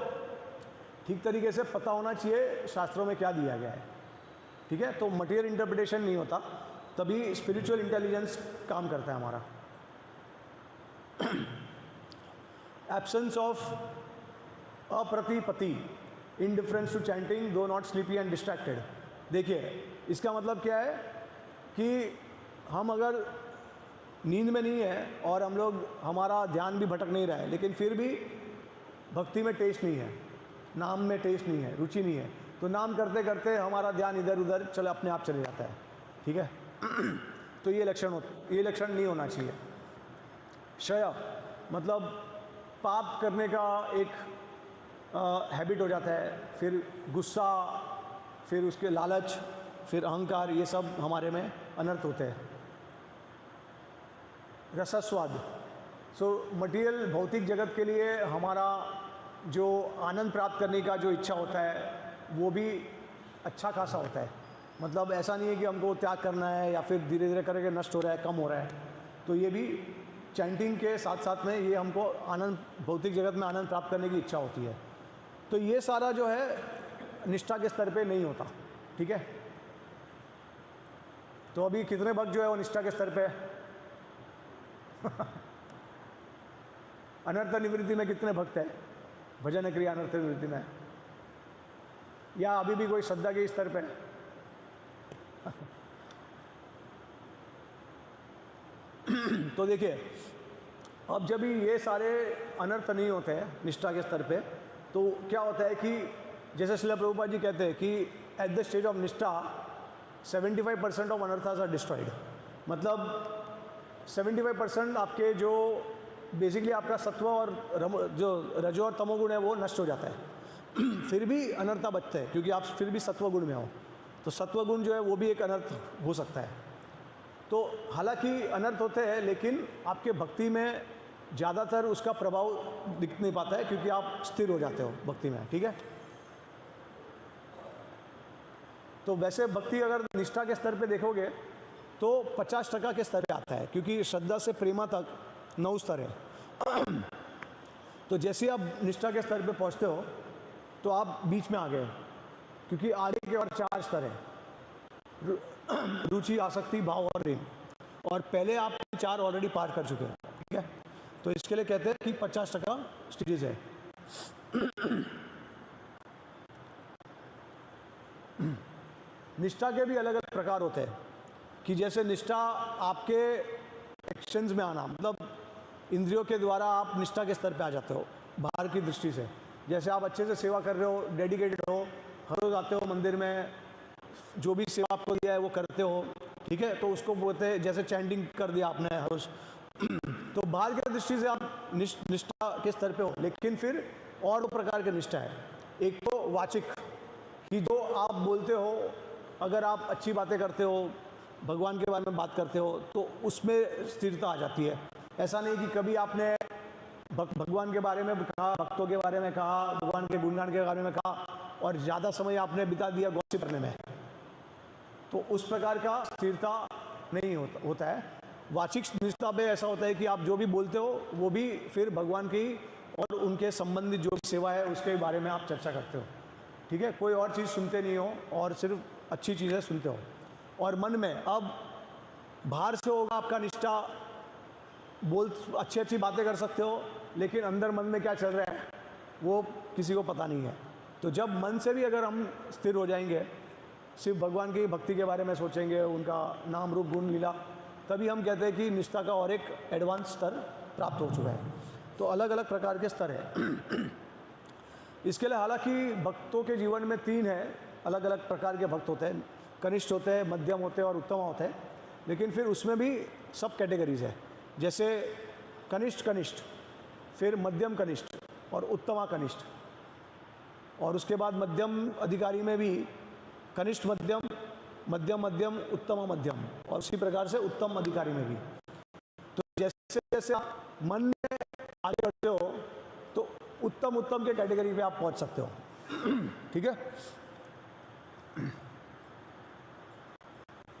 Speaker 1: ठीक तरीके से पता होना चाहिए शास्त्रों में क्या दिया गया है, ठीक है। तो मटीरियल इंटरप्रिटेशन नहीं होता, तभी स्पिरिचुअल इंटेलिजेंस काम करता है हमारा। एब्सेंस ऑफ अप्रतिपति, इनडिफरेंस टू चैंटिंग दो नॉट स्लीपी एंड डिस्ट्रैक्टेड। देखिए, इसका मतलब क्या है कि हम अगर नींद में नहीं है और हम लोग, हमारा ध्यान भी भटक नहीं रहा है, लेकिन फिर भी भक्ति में टेस्ट नहीं है, नाम में टेस्ट नहीं है, रुचि नहीं है, तो नाम करते करते हमारा ध्यान इधर उधर चले अपने आप चले जाता है, ठीक है। तो ये लक्षण नहीं होना चाहिए। क्षय मतलब पाप करने का एक हैबिट हो जाता है, फिर गुस्सा, फिर उसके लालच, फिर अहंकार, ये सब हमारे में अनर्थ होते हैं। रसस्वाद, सो मटीरियल भौतिक जगत के लिए हमारा जो आनंद प्राप्त करने का जो इच्छा होता है वो भी अच्छा खासा होता है। मतलब ऐसा नहीं है कि हमको त्याग करना है या फिर धीरे धीरे करके नष्ट हो रहा है, कम हो रहा है। तो ये भी चैंटिंग के साथ साथ में ये हमको आनंद, भौतिक जगत में आनंद प्राप्त करने की इच्छा होती है। तो ये सारा जो है निष्ठा के स्तर पे नहीं होता, ठीक है। तो अभी कितने भक्त जो है वो निष्ठा के स्तर पे अनर्थ निवृत्ति में कितने भक्त हैं भजन क्रिया अनर्थ निवृत्ति में, या अभी भी कोई श्रद्धा के स्तर पे? तो देखिए, अब जब भी ये सारे अनर्थ नहीं होते हैं निष्ठा के स्तर पे, तो क्या होता है कि जैसे श्रील प्रभुपाद जी कहते हैं कि एट द स्टेज ऑफ निष्ठा 75% ऑफ अनर्थास आर डिस्ट्रॉयड। मतलब 75% आपके जो बेसिकली आपका सत्व और जो रजो और तमोगुण है वो नष्ट हो जाता है। फिर भी अनर्था बचते हैं क्योंकि आप फिर भी सत्व गुण में हो, तो सत्व गुण जो है वो भी एक अनर्थ हो सकता है। तो हालांकि अनर्थ होते हैं, लेकिन आपके भक्ति में ज़्यादातर उसका प्रभाव दिख नहीं पाता है क्योंकि आप स्थिर हो जाते हो भक्ति में, ठीक है। तो वैसे भक्ति अगर निष्ठा के स्तर पे देखोगे तो 50% के स्तर पे आता है, क्योंकि श्रद्धा से प्रेमा तक 9 स्तर है। तो जैसे आप निष्ठा के स्तर पे पहुंचते हो तो आप बीच में आ गए, क्योंकि आगे के और 4 स्तर हैं, रुचि, आसक्ति, भाव और प्रेम, और पहले आप 4 ऑलरेडी पार कर चुके हैं। ठीक है, तो इसके लिए कहते हैं कि 50% स्टेजेस है। निष्ठा के भी अलग अलग प्रकार होते हैं, कि जैसे निष्ठा आपके एक्शंस में आना, मतलब इंद्रियों के द्वारा आप निष्ठा के स्तर पे आ जाते हो बाहर की दृष्टि से। जैसे आप अच्छे से सेवा कर रहे हो, डेडिकेटेड हो, हर रोज आते हो मंदिर में, जो भी सेवा आपको दिया है वो करते हो। ठीक है, तो उसको बोलते हैं, जैसे चैंटिंग कर दिया आपने हर रोज, तो बाहर की दृष्टि से आप निष्ठा के स्तर पे हो। लेकिन फिर और दो प्रकार की निष्ठा है। एक तो वाचिक, कि जो आप बोलते हो, अगर आप अच्छी बातें करते हो, भगवान के बारे में बात करते हो, तो उसमें स्थिरता आ जाती है। ऐसा नहीं कि कभी आपने भगवान के बारे में कहा, भक्तों के बारे में कहा, भगवान के गुणगान के बारे में कहा, और ज़्यादा समय आपने बिता दिया गॉसिप करने में, तो उस प्रकार का स्थिरता नहीं होता है। वाचिक निष्ठा में ऐसा होता है कि आप जो भी बोलते हो वो भी फिर भगवान की और उनके संबंधित जो भी सेवा है उसके बारे में आप चर्चा करते हो। ठीक है, कोई और चीज़ सुनते नहीं हो और सिर्फ अच्छी चीज़ें सुनते हो। और मन में, अब बाहर से होगा आपका निष्ठा, अच्छी अच्छी बातें कर सकते हो, लेकिन अंदर मन में क्या चल रहा है वो किसी को पता नहीं है। तो जब मन से भी अगर हम स्थिर हो जाएंगे, सिर्फ भगवान की भक्ति के बारे में सोचेंगे, उनका नाम रूप गुण लीला, तभी हम कहते हैं कि निष्ठा का और एक एडवांस स्तर प्राप्त हो चुका है। तो अलग अलग प्रकार के स्तर हैं। इसके लिए हालांकि भक्तों के जीवन में 3 है, अलग अलग प्रकार के भक्त होते हैं। कनिष्ठ होते हैं, मध्यम होते हैं और उत्तम होते हैं। लेकिन फिर उसमें भी सब कैटेगरीज है, जैसे कनिष्ठ, फिर मध्यम कनिष्ठ और उत्तमा कनिष्ठ, और उसके बाद मध्यम अधिकारी में भी कनिष्ठ मध्यम, मध्यम मध्यम, उत्तम मध्यम, और उसी प्रकार से उत्तम अधिकारी में भी। तो जैसे जैसे आप मन में आगे बढ़ते हो तो उत्तम के कैटेगरी पे आप पहुंच सकते हो। ठीक है,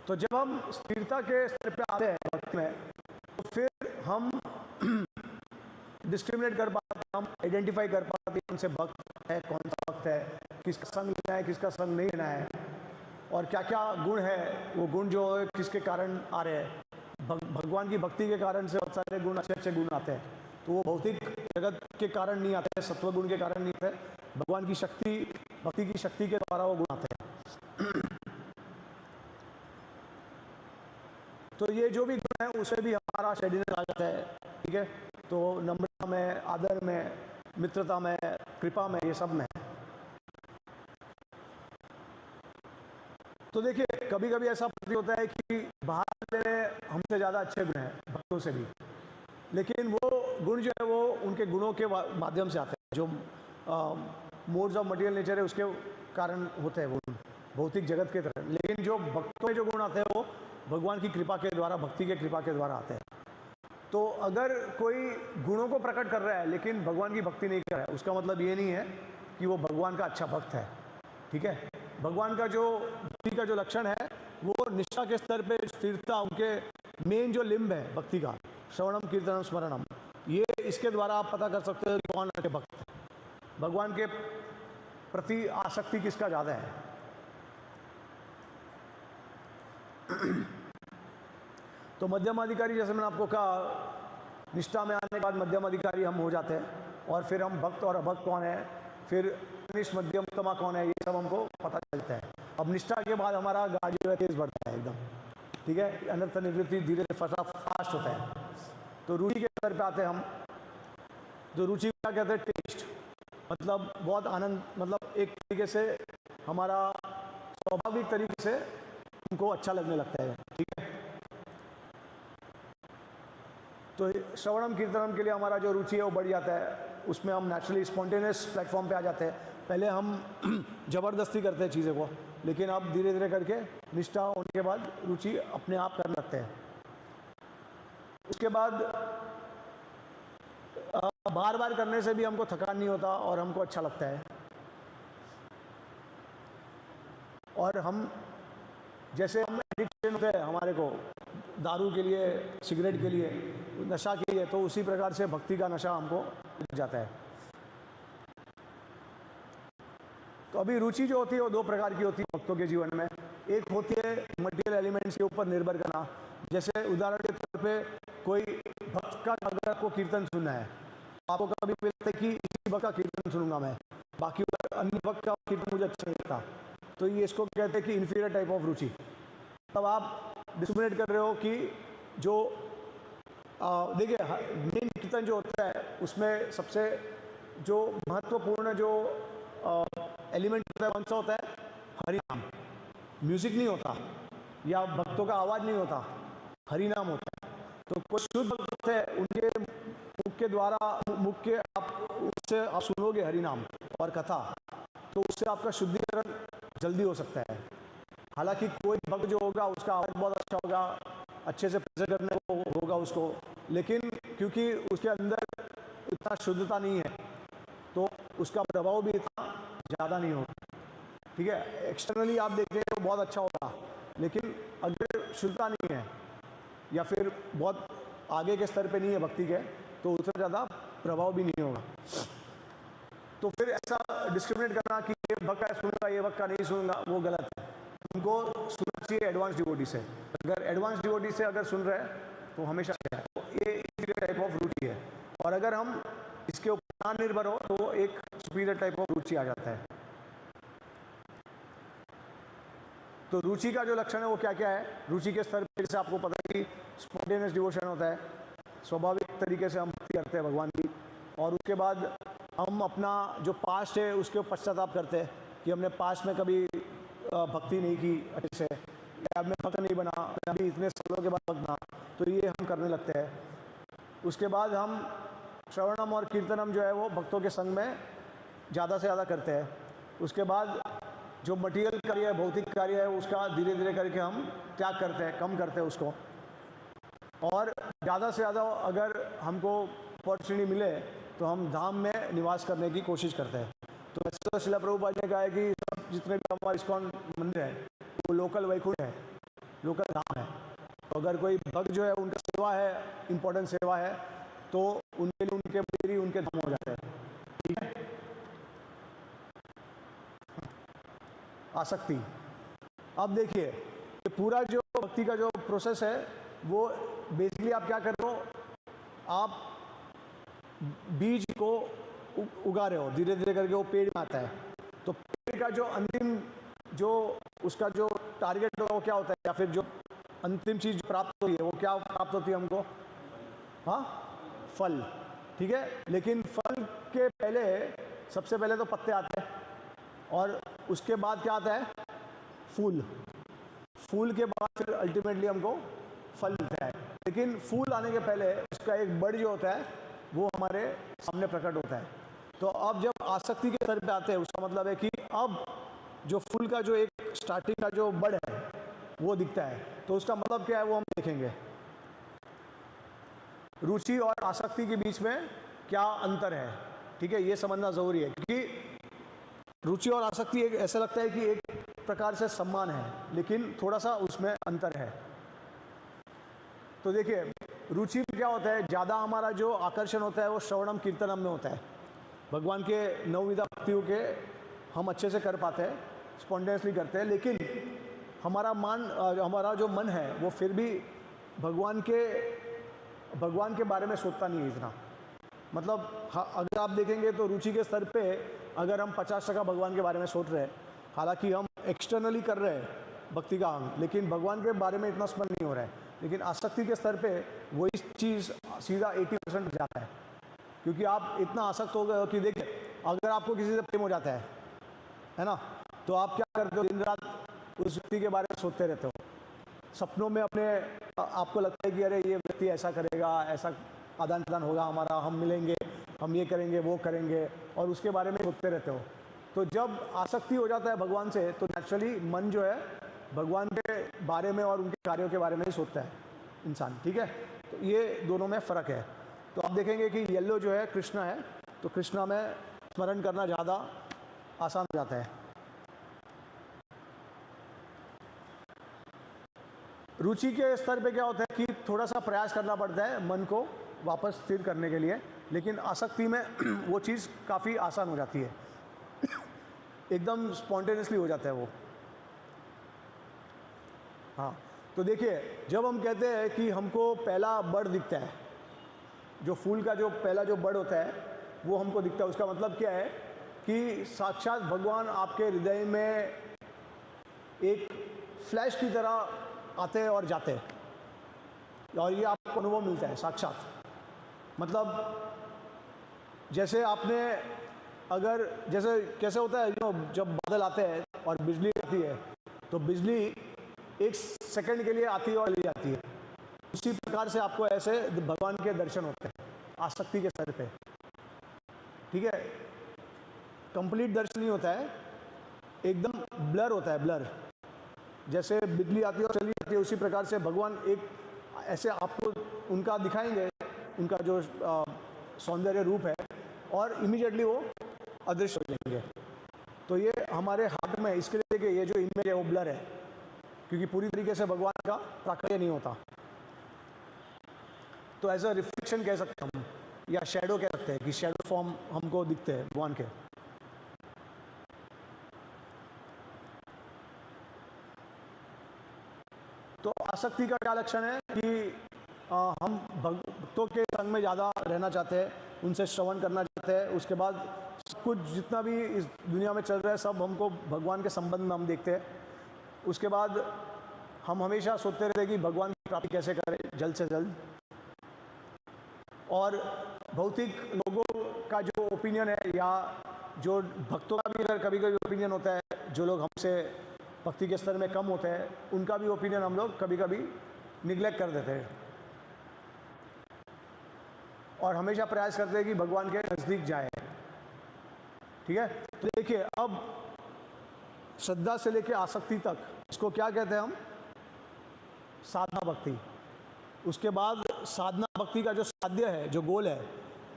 Speaker 1: तो जब हम स्थिरता के स्तर पे आते हैं भक्ति में, तो फिर हम डिस्क्रिमिनेट कर पाते हैं, हम आइडेंटिफाई कर पाते हैं कौन से भक्त है, कौन सा भक्त है, किसका संग लेना है, किसका संग नहीं लेना है, और क्या क्या गुण है, वो गुण जो है किसके कारण आ रहे हैं। भगवान की भक्ति के कारण से बहुत सारे गुण, अच्छे अच्छे गुण आते हैं, तो वो भौतिक जगत के कारण नहीं आते हैं, सत्व गुण के कारण नहीं आते, भगवान की शक्ति, भक्ति की शक्ति के द्वारा वो गुण आते हैं। तो ये जो भी गुण है उसे भी हमारा शेड्यूल आ जाता है। ठीक है, तो नम्रता में, आदर में, मित्रता में, कृपा में, ये सब में। तो देखिए, कभी कभी ऐसा प्रतीत होता है कि बाहर में हमसे ज़्यादा अच्छे गुण हैं भक्तों से भी, लेकिन वो गुण जो है वो उनके गुणों के माध्यम से आते हैं, जो मोड्स ऑफ मटेरियल नेचर है उसके कारण होते हैं वो भौतिक जगत के तरह। लेकिन जो भक्तों में जो गुण आते हैं वो भगवान की कृपा के द्वारा, भक्ति के कृपा के द्वारा आते हैं। तो अगर कोई गुणों को प्रकट कर रहा है लेकिन भगवान की भक्ति नहीं कर रहा है, उसका मतलब ये नहीं है कि वो भगवान का अच्छा भक्त है। ठीक है, भगवान का जो भक्ति का जो लक्षण है वो निष्ठा के स्तर पे स्थिरता, उनके मेन जो लिम्ब है भक्ति का, श्रवणम कीर्तनम स्मरणम, ये इसके द्वारा आप पता कर सकते हो कि कौन अच्छे भक्त है, भगवान के प्रति आसक्ति किसका ज़्यादा है। तो मध्यम अधिकारी, जैसे मैंने आपको कहा, निष्ठा में आने के बाद मध्यम अधिकारी हम हो जाते हैं, और फिर हम भक्त और अभक्त कौन है, फिर कनिष्ठ, मध्यम, उत्तमा कौन है, ये सब हमको पता चलता है। अब निष्ठा के बाद हमारा गाड़ी जो है तेज बढ़ता है एकदम। ठीक है, अनर्थ निवृत्ति धीरे धीरे फास्ट होता है। तो रुचि के स्तर पे आते हैं हम। जो रुचि क्या कहते हैं, टेस्ट, मतलब बहुत आनंद, मतलब एक तरीके से हमारा स्वाभाविक तरीके से हमको अच्छा लगने लगता है। ठीक है, तो श्रवणम कीर्तनम के लिए हमारा जो रुचि है वो बढ़ जाता है, उसमें हम नेचुरली स्पॉन्टेनियस प्लेटफॉर्म पे आ जाते हैं। पहले हम ज़बरदस्ती करते हैं चीज़ें को, लेकिन अब धीरे धीरे करके निष्ठा होने के बाद रुचि अपने आप करने लगते हैं। उसके बाद बार बार करने से भी हमको थकान नहीं होता और हमको अच्छा लगता है। और हम जैसे हम एडिक्शन होते हैं हमारे को दारू के लिए, सिगरेट के लिए, नशा के लिए, तो उसी प्रकार से भक्ति का नशा हमको लग जाता है। तो अभी रुचि जो होती है वो दो प्रकार की होती है भक्तों के जीवन में। एक होती है मटेरियल एलिमेंट्स के ऊपर निर्भर करना। जैसे उदाहरण के तौर पे कोई भक्त का अगर आपको कीर्तन सुनना है, आपको कभी लगता है कि इसी भक्त का कीर्तन सुनूंगा मैं, बाकी अन्य भक्त का कीर्तन मुझे अच्छा नहीं लगता, तो ये इसको कहते हैं कि इन्फीरियर टाइप ऑफ रुचि। तब आप डिस्क्रिमिनेट कर रहे हो कि जो देखिए मेन कीर्तन जो होता है उसमें सबसे जो महत्वपूर्ण जो एलिमेंट होता है कौन सा होता है? हरि नाम। म्यूजिक नहीं होता या भक्तों का आवाज़ नहीं होता, हरि नाम होता है। तो कुछ शुद्ध भक्त है, उनके मुख के द्वारा मुख के आप उससे आप सुनोगे हरि नाम और कथा, तो उससे आपका शुद्धिकरण जल्दी हो सकता है। हालांकि कोई भक्त जो होगा उसका आवाज़ बहुत अच्छा होगा, अच्छे से प्रेजेंट करने को होगा उसको, लेकिन क्योंकि उसके अंदर इतना शुद्धता नहीं है तो उसका प्रभाव भी इतना ज़्यादा नहीं होगा। ठीक है, एक्सटर्नली आप देखें तो बहुत अच्छा होगा, लेकिन अगर शुद्धता नहीं है या फिर बहुत आगे के स्तर पे नहीं है भक्ति के, तो उतना ज़्यादा प्रभाव भी नहीं होगा। तो फिर ऐसा डिस्क्रिमिनेट करना कि ये भक्त का सुनूंगा ये भक्त का नहीं सुनूंगा, वो गलत है। उनको सुनना चाहिए एडवांस डिवोटी से। अगर एडवांस डिवोटी से अगर सुन रहे हैं तो हमेशा तो ये इन्फीरियर टाइप ऑफ रुचि है। और अगर हम इसके ऊपर ना निर्भर हो तो वो एक सुपीरियर टाइप ऑफ रुचि आ जाता है। तो रुचि का जो लक्षण है वो क्या क्या है? रुचि के स्तर पर जैसे आपको पता है कि स्पॉन्टेनियस डिवोशन होता है, स्वाभाविक तरीके से हम भक्ति करते हैं भगवान की, और उसके बाद हम अपना जो पास्ट है उसके पश्चाताप करते हैं कि हमने पास्ट में कभी भक्ति नहीं की अच्छे से, या मैं भक्त नहीं बना, मैं अभी इतने सालों के बाद भक्त बना, तो ये हम करने लगते हैं। उसके बाद हम श्रवणम और कीर्तनम जो है वो भक्तों के संग में ज़्यादा से ज़्यादा करते हैं। उसके बाद जो मटीरियल कार्य है, भौतिक कार्य है, उसका धीरे धीरे करके हम त्याग करते हैं, कम करते हैं उसको, और ज़्यादा से ज़्यादा अगर हमको अपॉर्चुनिटी मिले तो हम धाम में निवास करने की कोशिश करते हैं। तो वैसे तो श्रील प्रभुपाद ने कहा है कि सब जितने भी हमारे इस्कॉन मंदिर है वो लोकल वैकुंठ है, लोकल धाम है। तो अगर कोई भक्त जो है उनका सेवा है, इम्पोर्टेंट सेवा है, तो उनके लिए उनके मंदिर ही उनके धाम हो जाते हैं। ठीक है। आसक्ति, अब देखिए ये पूरा जो भक्ति का जो प्रोसेस है वो बेसिकली आप क्या कर रहे हो, आप बीज को उगा रहे हो, धीरे धीरे करके वो पेड़ में आता है। तो पेड़ का जो अंतिम जो उसका जो टारगेट होगा वो क्या होता है, या फिर जो अंतिम चीज़ प्राप्त होती है वो क्या प्राप्त होती है हमको? हाँ, फल। ठीक है, लेकिन फल के पहले सबसे पहले तो पत्ते आते हैं, और उसके बाद क्या आता है? फूल। फूल के बाद फिर अल्टीमेटली हमको फल मिलता है। लेकिन फूल आने के पहले उसका एक बड़ जो होता है वो हमारे सामने प्रकट होता है। तो अब जब आसक्ति के स्तर पे आते हैं, उसका मतलब है कि अब जो फूल का जो एक स्टार्टिंग का जो बड़ है वो दिखता है। तो उसका मतलब क्या है वो हम देखेंगे। रुचि और आसक्ति के बीच में क्या अंतर है, ठीक है, ये समझना ज़रूरी है, क्योंकि रुचि और आसक्ति एक ऐसा लगता है कि एक प्रकार से सम्मान है, लेकिन थोड़ा सा उसमें अंतर है। तो देखिए रुचि में क्या होता है, ज़्यादा हमारा जो आकर्षण होता है वो श्रवणम कीर्तनम में होता है। भगवान के नवविधा भक्तियों के हम अच्छे से कर पाते हैं, स्पॉन्टेनियसली करते हैं, लेकिन हमारा जो मन है वो फिर भी भगवान के बारे में सोचता नहीं है इतना। मतलब अगर आप देखेंगे तो रुचि के स्तर पे अगर हम 50% भगवान के बारे में सोच रहे हैं, हालांकि हम एक्सटर्नली कर रहे हैं भक्ति का अंग, लेकिन भगवान के बारे में इतना स्मरण नहीं हो रहा है। लेकिन आसक्ति के स्तर पे वही चीज़ सीधा 80% जाता है, क्योंकि आप इतना आसक्त हो गए हो कि देखिए अगर आपको किसी से प्रेम हो जाता है ना, तो आप क्या करते हो, दिन रात उस व्यक्ति के बारे में सोचते रहते हो। सपनों में अपने आपको लगता है कि अरे ये व्यक्ति ऐसा करेगा, ऐसा आदान प्रदान होगा हमारा, हम मिलेंगे, हम ये करेंगे, वो करेंगे, और उसके बारे में सोचते रहते हो। तो जब आसक्ति हो जाता है भगवान से, तो नेचुरली मन जो है भगवान के बारे में और उनके कार्यों के बारे में ही सोचता है इंसान। ठीक है, तो ये दोनों में फ़र्क है। तो आप देखेंगे कि येलो जो है कृष्णा है, तो कृष्णा में स्मरण करना ज़्यादा आसान हो जाता है। रुचि के स्तर पे क्या होता है कि थोड़ा सा प्रयास करना पड़ता है मन को वापस स्थिर करने के लिए, लेकिन आसक्ति में वो चीज़ काफ़ी आसान हो जाती है, एकदम स्पॉन्टेनियसली हो जाता है वो। हाँ, तो देखिए, जब हम कहते हैं कि हमको पहला बड़ दिखता है, जो फूल का जो पहला जो बड़ होता है वो हमको दिखता है, उसका मतलब क्या है कि साक्षात भगवान आपके हृदय में एक फ्लैश की तरह आते हैं और जाते हैं, और ये आपको अनुभव मिलता है साक्षात। मतलब जैसे आपने अगर जैसे कैसे होता है, जब बादल आते हैं और बिजली आती है, तो बिजली एक सेकंड के लिए आती है और चली जाती है, उसी प्रकार से आपको ऐसे भगवान के दर्शन होते हैं आसक्ति के स्तर पे। ठीक है, कंप्लीट दर्शन नहीं होता है, एकदम ब्लर होता है, ब्लर। जैसे बिजली आती है और चली जाती है, उसी प्रकार से भगवान एक ऐसे आपको उनका दिखाएंगे, उनका जो सौंदर्य रूप है, और इमीडिएटली वो अदृश्य हो जाएंगे। तो ये हमारे हाथ में, इसके लिए कि ये जो इमेज है वो ब्लर है, क्योंकि पूरी तरीके से भगवान का प्राकट्य नहीं होता। तो एज अ रिफ्लेक्शन कह सकते हैं हम, या शैडो कह सकते हैं कि शैडो फॉर्म हमको दिखते हैं भगवान के। तो आसक्ति का क्या लक्षण है कि हम भक्तों के संग में ज़्यादा रहना चाहते हैं, उनसे श्रवण करना चाहते हैं, उसके बाद सब कुछ जितना भी इस दुनिया में चल रहा है सब हमको भगवान के संबंध में हम देखते हैं। उसके बाद हम हमेशा सोचते रहते हैं कि भगवान की प्राप्ति कैसे करें जल्द से जल्द। और भौतिक लोगों का जो ओपिनियन है, या जो भक्तों का भी अगर कभी कभी ओपिनियन होता है, जो लोग हमसे भक्ति के स्तर में कम होते हैं, उनका भी ओपिनियन हम लोग कभी कभी निग्लेक्ट कर देते हैं, और हमेशा प्रयास करते हैं कि भगवान के नज़दीक जाए। ठीक है, तो देखिए, अब श्रद्धा से लेकर आसक्ति तक, इसको क्या कहते हैं हम? साधना भक्ति। उसके बाद साधना भक्ति का जो साध्य है, जो गोल है,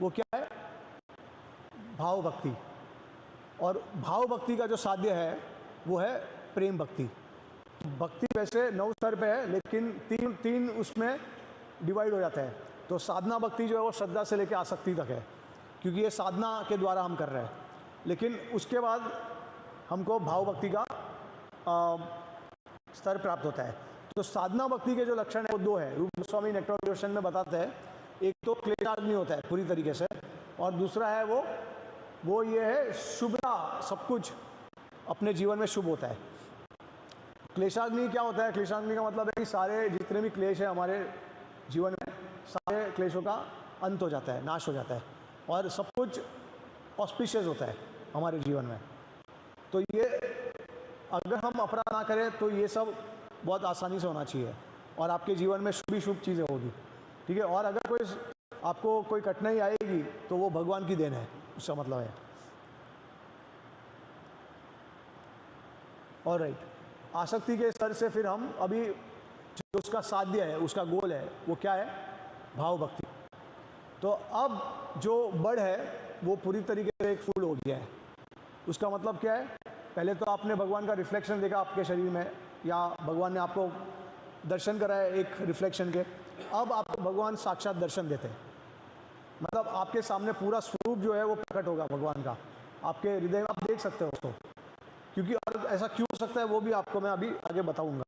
Speaker 1: वो क्या है? भाव भक्ति। और भाव भक्ति का जो साध्य है वो है प्रेम भक्ति। भक्ति वैसे 9 स्तर पे है, लेकिन तीन उसमें डिवाइड हो जाता है। तो साधना भक्ति जो है वो श्रद्धा से लेकर आसक्ति तक है, क्योंकि ये साधना के द्वारा हम कर रहे हैं। लेकिन उसके बाद हमको भाव भक्ति का स्तर प्राप्त होता है। तो साधना भक्ति के जो लक्षण है वो 2 है, रूप गोस्वामी नेक्टर ऑफ डिवोशन में बताते हैं। एक तो क्लेशाग्नि होता है पूरी तरीके से, और दूसरा है वो ये है शुभता, सब कुछ अपने जीवन में शुभ होता है। क्लेशाग्नि क्या होता है? क्लेशाग्नि का मतलब है कि सारे जितने भी क्लेश है हमारे जीवन में, सारे क्लेशों का अंत हो जाता है, नाश हो जाता है, और सब कुछ ऑस्पिशियस होता है हमारे जीवन में। तो ये अगर हम अपराध ना करें तो ये सब बहुत आसानी से होना चाहिए, और आपके जीवन में शुभ ही शुभ चीज़ें होगी। ठीक है, और अगर आपको कोई कठिनाई आएगी तो वो भगवान की देन है, उसका मतलब है। ऑलराइट, आसक्ति के स्तर से फिर हम अभी जो उसका साध्य है, उसका गोल है, वो क्या है? भाव भक्ति। तो अब जो बड़ है वो पूरी तरीके से एक फूल हो गया है। उसका मतलब क्या है? पहले तो आपने भगवान का रिफ्लेक्शन देखा आपके शरीर में, या भगवान ने आपको दर्शन कराया एक रिफ्लेक्शन के। अब आपको भगवान साक्षात दर्शन देते हैं, मतलब आपके सामने पूरा स्वरूप जो है वो प्रकट होगा भगवान का, आपके हृदय में आप देख सकते हो उसको। क्योंकि और ऐसा क्यों हो सकता है वो भी आपको मैं अभी आगे बताऊंगा।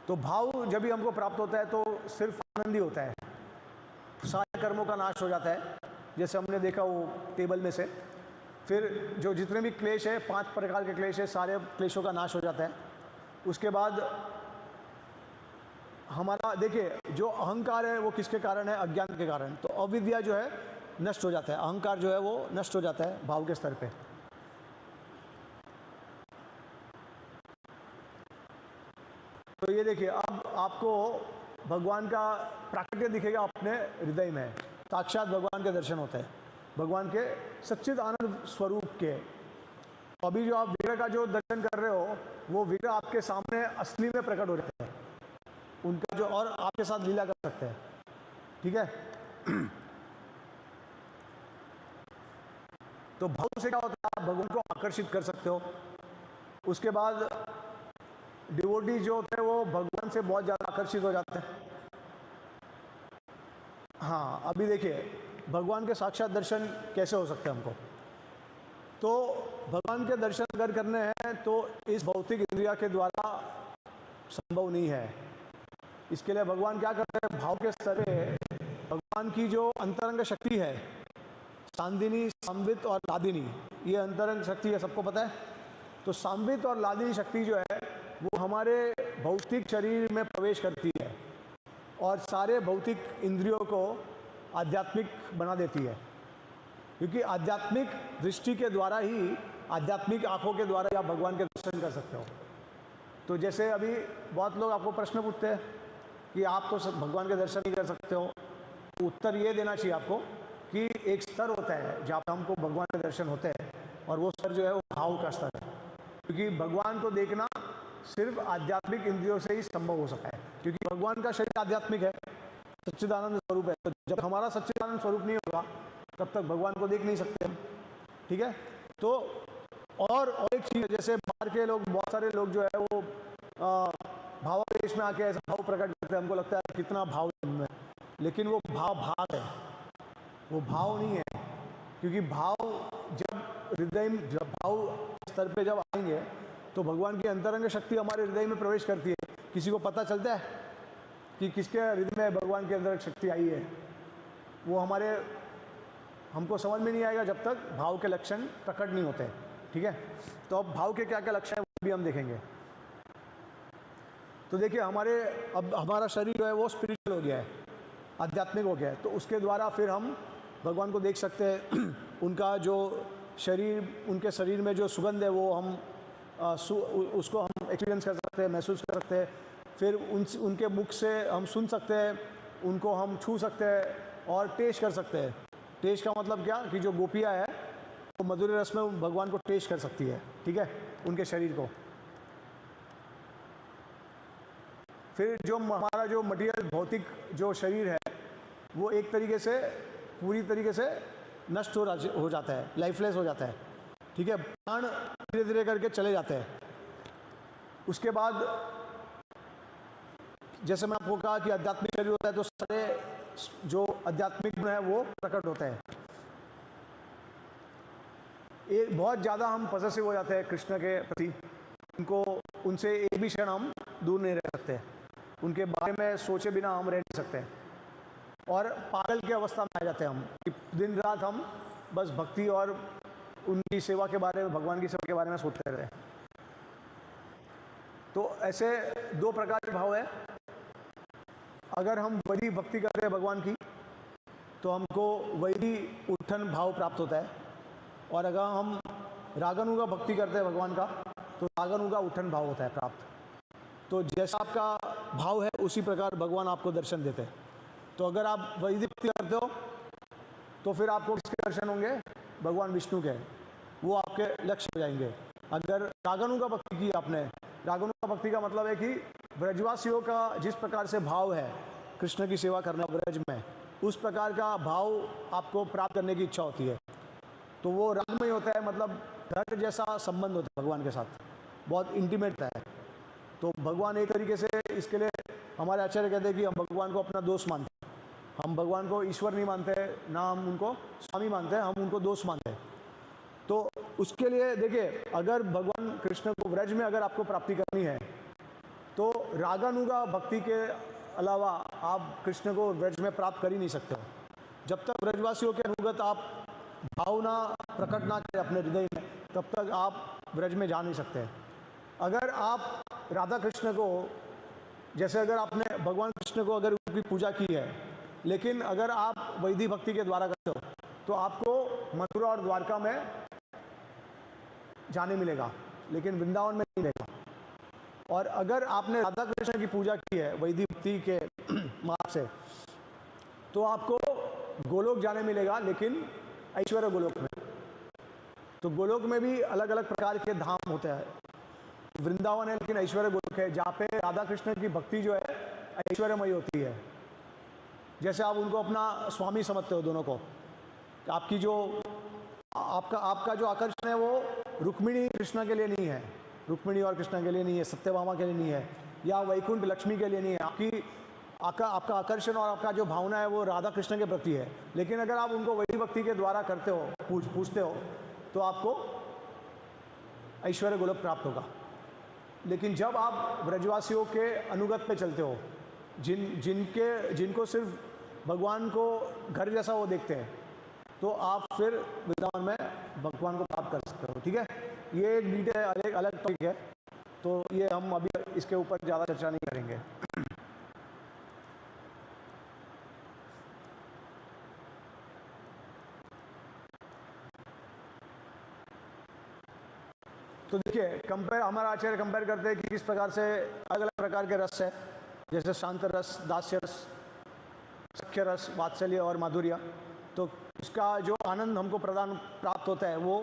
Speaker 1: तो भाव जब भी हमको प्राप्त होता है तो सिर्फ आनंद ही होता है, सारे कर्मों का नाश हो जाता है, जैसे हमने देखा वो टेबल में से। फिर जो जितने भी क्लेश है, 5 प्रकार के क्लेश है, सारे क्लेशों का नाश हो जाता है। उसके बाद हमारा देखिए जो अहंकार है वो किसके कारण है? अज्ञान के कारण। तो अविद्या जो है नष्ट हो जाता है, अहंकार जो है वो नष्ट हो जाता है भाव के स्तर पे। तो ये देखिए, अब आपको भगवान का प्राकट्य दिखेगा अपने हृदय में, साक्षात भगवान के दर्शन होते हैं, भगवान के सच्चिद आनंद स्वरूप के। अभी जो आप विग्रह का जो दर्शन कर रहे हो, वो विग्रह आपके सामने असली में प्रकट हो जाते हैं, उनका जो, और आपके साथ लीला कर सकते हैं। ठीक है, तो भाव से क्या होता है? आप भगवान को आकर्षित कर सकते हो, उसके बाद डिवोटी जो होते हैं वो भगवान से बहुत ज़्यादा आकर्षित हो जाते हैं। हाँ, अभी देखिए भगवान के साक्षात दर्शन कैसे हो सकते हैं हमको। तो भगवान के दर्शन अगर करने हैं तो इस भौतिक इंद्रिया के द्वारा संभव नहीं है। इसके लिए भगवान क्या करते हैं, भाव के स्तर पे भगवान की जो अंतरंग शक्ति है, सांदिनी, सांवित और लादिनी, ये अंतरंग शक्ति है, सबको पता है। तो सांवित और लादिनी शक्ति जो है वो हमारे भौतिक शरीर में प्रवेश करती है और सारे भौतिक इंद्रियों को आध्यात्मिक बना देती है, क्योंकि आध्यात्मिक दृष्टि के द्वारा ही, आध्यात्मिक आंखों के द्वारा आप भगवान के दर्शन कर सकते हो। तो जैसे अभी बहुत लोग आपको प्रश्न पूछते हैं कि आप तो भगवान के दर्शन नहीं कर सकते हो, तो उत्तर ये देना चाहिए आपको कि एक स्तर होता है जहाँ पर हमको भगवान के दर्शन होते हैं, और वो स्तर जो है वो भाव का स्तर है, क्योंकि भगवान को देखना सिर्फ आध्यात्मिक इंद्रियों से ही संभव हो सकता है, क्योंकि भगवान का शरीर आध्यात्मिक है, सच्चिदानंद स्वरूप है। तो जब हमारा सच्चिदानंद स्वरूप नहीं होगा तब तक भगवान को देख नहीं सकते हम, ठीक है। तो और एक चीज़, जैसे बाहर के लोग, बहुत सारे लोग जो है वो भावावेश में आके ऐसा भाव प्रकट करते हैं, हमको लगता है कितना भाव है उनमें, लेकिन वो भाव है, वो भाव नहीं है। क्योंकि भाव जब हृदय में, जब भाव स्तर पे जब आएंगे तो भगवान की अंतरंग शक्ति हमारे हृदय में प्रवेश करती है। किसी को पता चलता है कि किसके हृदय में भगवान की अंतरंग शक्ति आई है? वो हमको समझ में नहीं आएगा जब तक भाव के लक्षण प्रकट नहीं होते, ठीक है। तो अब भाव के क्या क्या लक्षण है वो भी हम देखेंगे। तो देखिए अब हमारा शरीर जो है वो स्पिरिचुअल हो गया है, आध्यात्मिक हो गया है, तो उसके द्वारा फिर हम भगवान को देख सकते हैं। उनका जो शरीर, उनके शरीर में जो सुगंध है वो हम उसको हम एक्सपीरियंस कर सकते हैं, महसूस कर सकते हैं। फिर उनके मुख से हम सुन सकते हैं, उनको हम छू सकते हैं और टेस्ट कर सकते हैं। टेस्ट का मतलब क्या, कि जो गोपियाँ है वो मधुर रस में भगवान को टेस्ट कर सकती है, ठीक है, उनके शरीर को। फिर जो हमारा जो मटीरियल भौतिक जो शरीर है वो एक तरीके से पूरी तरीके से नष्ट हो जाता है, लाइफलेस हो जाता है, ठीक है। प्राण धीरे धीरे करके चले जाते हैं। उसके बाद जैसे मैं आपको कहा कि आध्यात्मिक शरीर होता है तो सारे जो आध्यात्मिक गुण है वो प्रकट होते हैं। एक बहुत ज़्यादा हम पॉसेसिव हो जाते हैं कृष्ण के प्रति, उनसे एक भी क्षण हम दूर नहीं रह सकते, उनके बारे में सोचे बिना हम रह नहीं सकते, और पागल की अवस्था में आ जाते हैं हम, दिन रात हम बस भक्ति और उनकी सेवा के बारे में, भगवान की सेवा के बारे में सोचते रहते हैं। तो ऐसे दो प्रकार के भाव है। अगर हम वही भक्ति करते हैं भगवान की तो हमको वही उठन भाव प्राप्त होता है, और अगर हम रागानुगा भक्ति करते हैं भगवान का तो रागानुगा उठन भाव होता है प्राप्त। तो जैसा आपका भाव है उसी प्रकार भगवान आपको दर्शन देते हैं। तो अगर आप वही भक्ति करते हो तो फिर आपको किसके दर्शन होंगे? भगवान विष्णु के, वो आपके लक्ष्य हो जाएंगे। अगर रागानुगा भक्ति की आपने, रागानुगा भक्ति का मतलब है कि ब्रजवासियों का जिस प्रकार से भाव है कृष्ण की सेवा करना ब्रज में, उस प्रकार का भाव आपको प्राप्त करने की इच्छा होती है। तो वो रागमय होता है, मतलब घर जैसा संबंध होता है भगवान के साथ, बहुत इंटीमेट है। तो भगवान एक तरीके से, इसके लिए हमारे आचार्य कहते हैं कि हम भगवान को अपना दोस्त मानते हैं। हम भगवान को ईश्वर नहीं मानते, ना हम उनको स्वामी मानते हैं, हम उनको दोस्त मानते हैं। तो उसके लिए देखिए, अगर भगवान कृष्ण को व्रज में अगर आपको प्राप्ति करनी है तो रागानुगा भक्ति के अलावा आप कृष्ण को व्रज में प्राप्त कर ही नहीं सकते हो। जब तक व्रजवासियों के अनुगत आप भावना प्रकट ना करें अपने हृदय में, तब तक आप व्रज में जा नहीं सकते। अगर आप राधा कृष्ण को, जैसे अगर आपने भगवान कृष्ण को अगर उनकी पूजा की है, लेकिन अगर आप वैदिक भक्ति के द्वारा करते हो तो आपको मथुरा और द्वारका में जाने मिलेगा, लेकिन वृंदावन में नहीं मिलेगा। और अगर आपने राधा कृष्ण की पूजा की है वैदिक भक्ति के मार्ग से, तो आपको गोलोक जाने मिलेगा, लेकिन ऐश्वर्य गोलोक में। तो गोलोक में भी अलग अलग प्रकार के धाम होते हैं। वृंदावन है लेकिन ऐश्वर्य गोलोक है, जहाँ पे राधा कृष्ण की भक्ति जो है ऐश्वर्यमयी होती है। जैसे आप उनको अपना स्वामी समझते हो दोनों को, आपकी जो आपका जो आकर्षण है वो रुक्मिणी कृष्ण के लिए नहीं है, रुक्मिणी और कृष्ण के लिए नहीं है, सत्यभामा के लिए नहीं है, या वैकुंठ लक्ष्मी के लिए नहीं है। आपका आकर्षण और आपका जो भावना है वो राधा कृष्ण के प्रति है। लेकिन अगर आप उनको वही भक्ति के द्वारा करते हो, पूछते हो, तो आपको ऐश्वर्य गोलोक प्राप्त होगा। लेकिन जब आप ब्रजवासियों के अनुगत पे चलते हो, जिनको सिर्फ भगवान को घर जैसा वो देखते हैं, तो आप फिर वृंदावन में भगवान को प्राप्त कर सकते हो। ठीक है, ये एक डिटेल अलग टॉपिक है, तो ये हम अभी इसके ऊपर ज़्यादा चर्चा नहीं करेंगे। तो देखिए, हमारा आचार्य कंपेयर करते हैं कि किस प्रकार से अलग अलग प्रकार के रस है, जैसे शांत रस, दास्य रस, सख्य रस, वात्सल्य और माधुर्य। तो उसका जो आनंद हमको प्राप्त होता है वो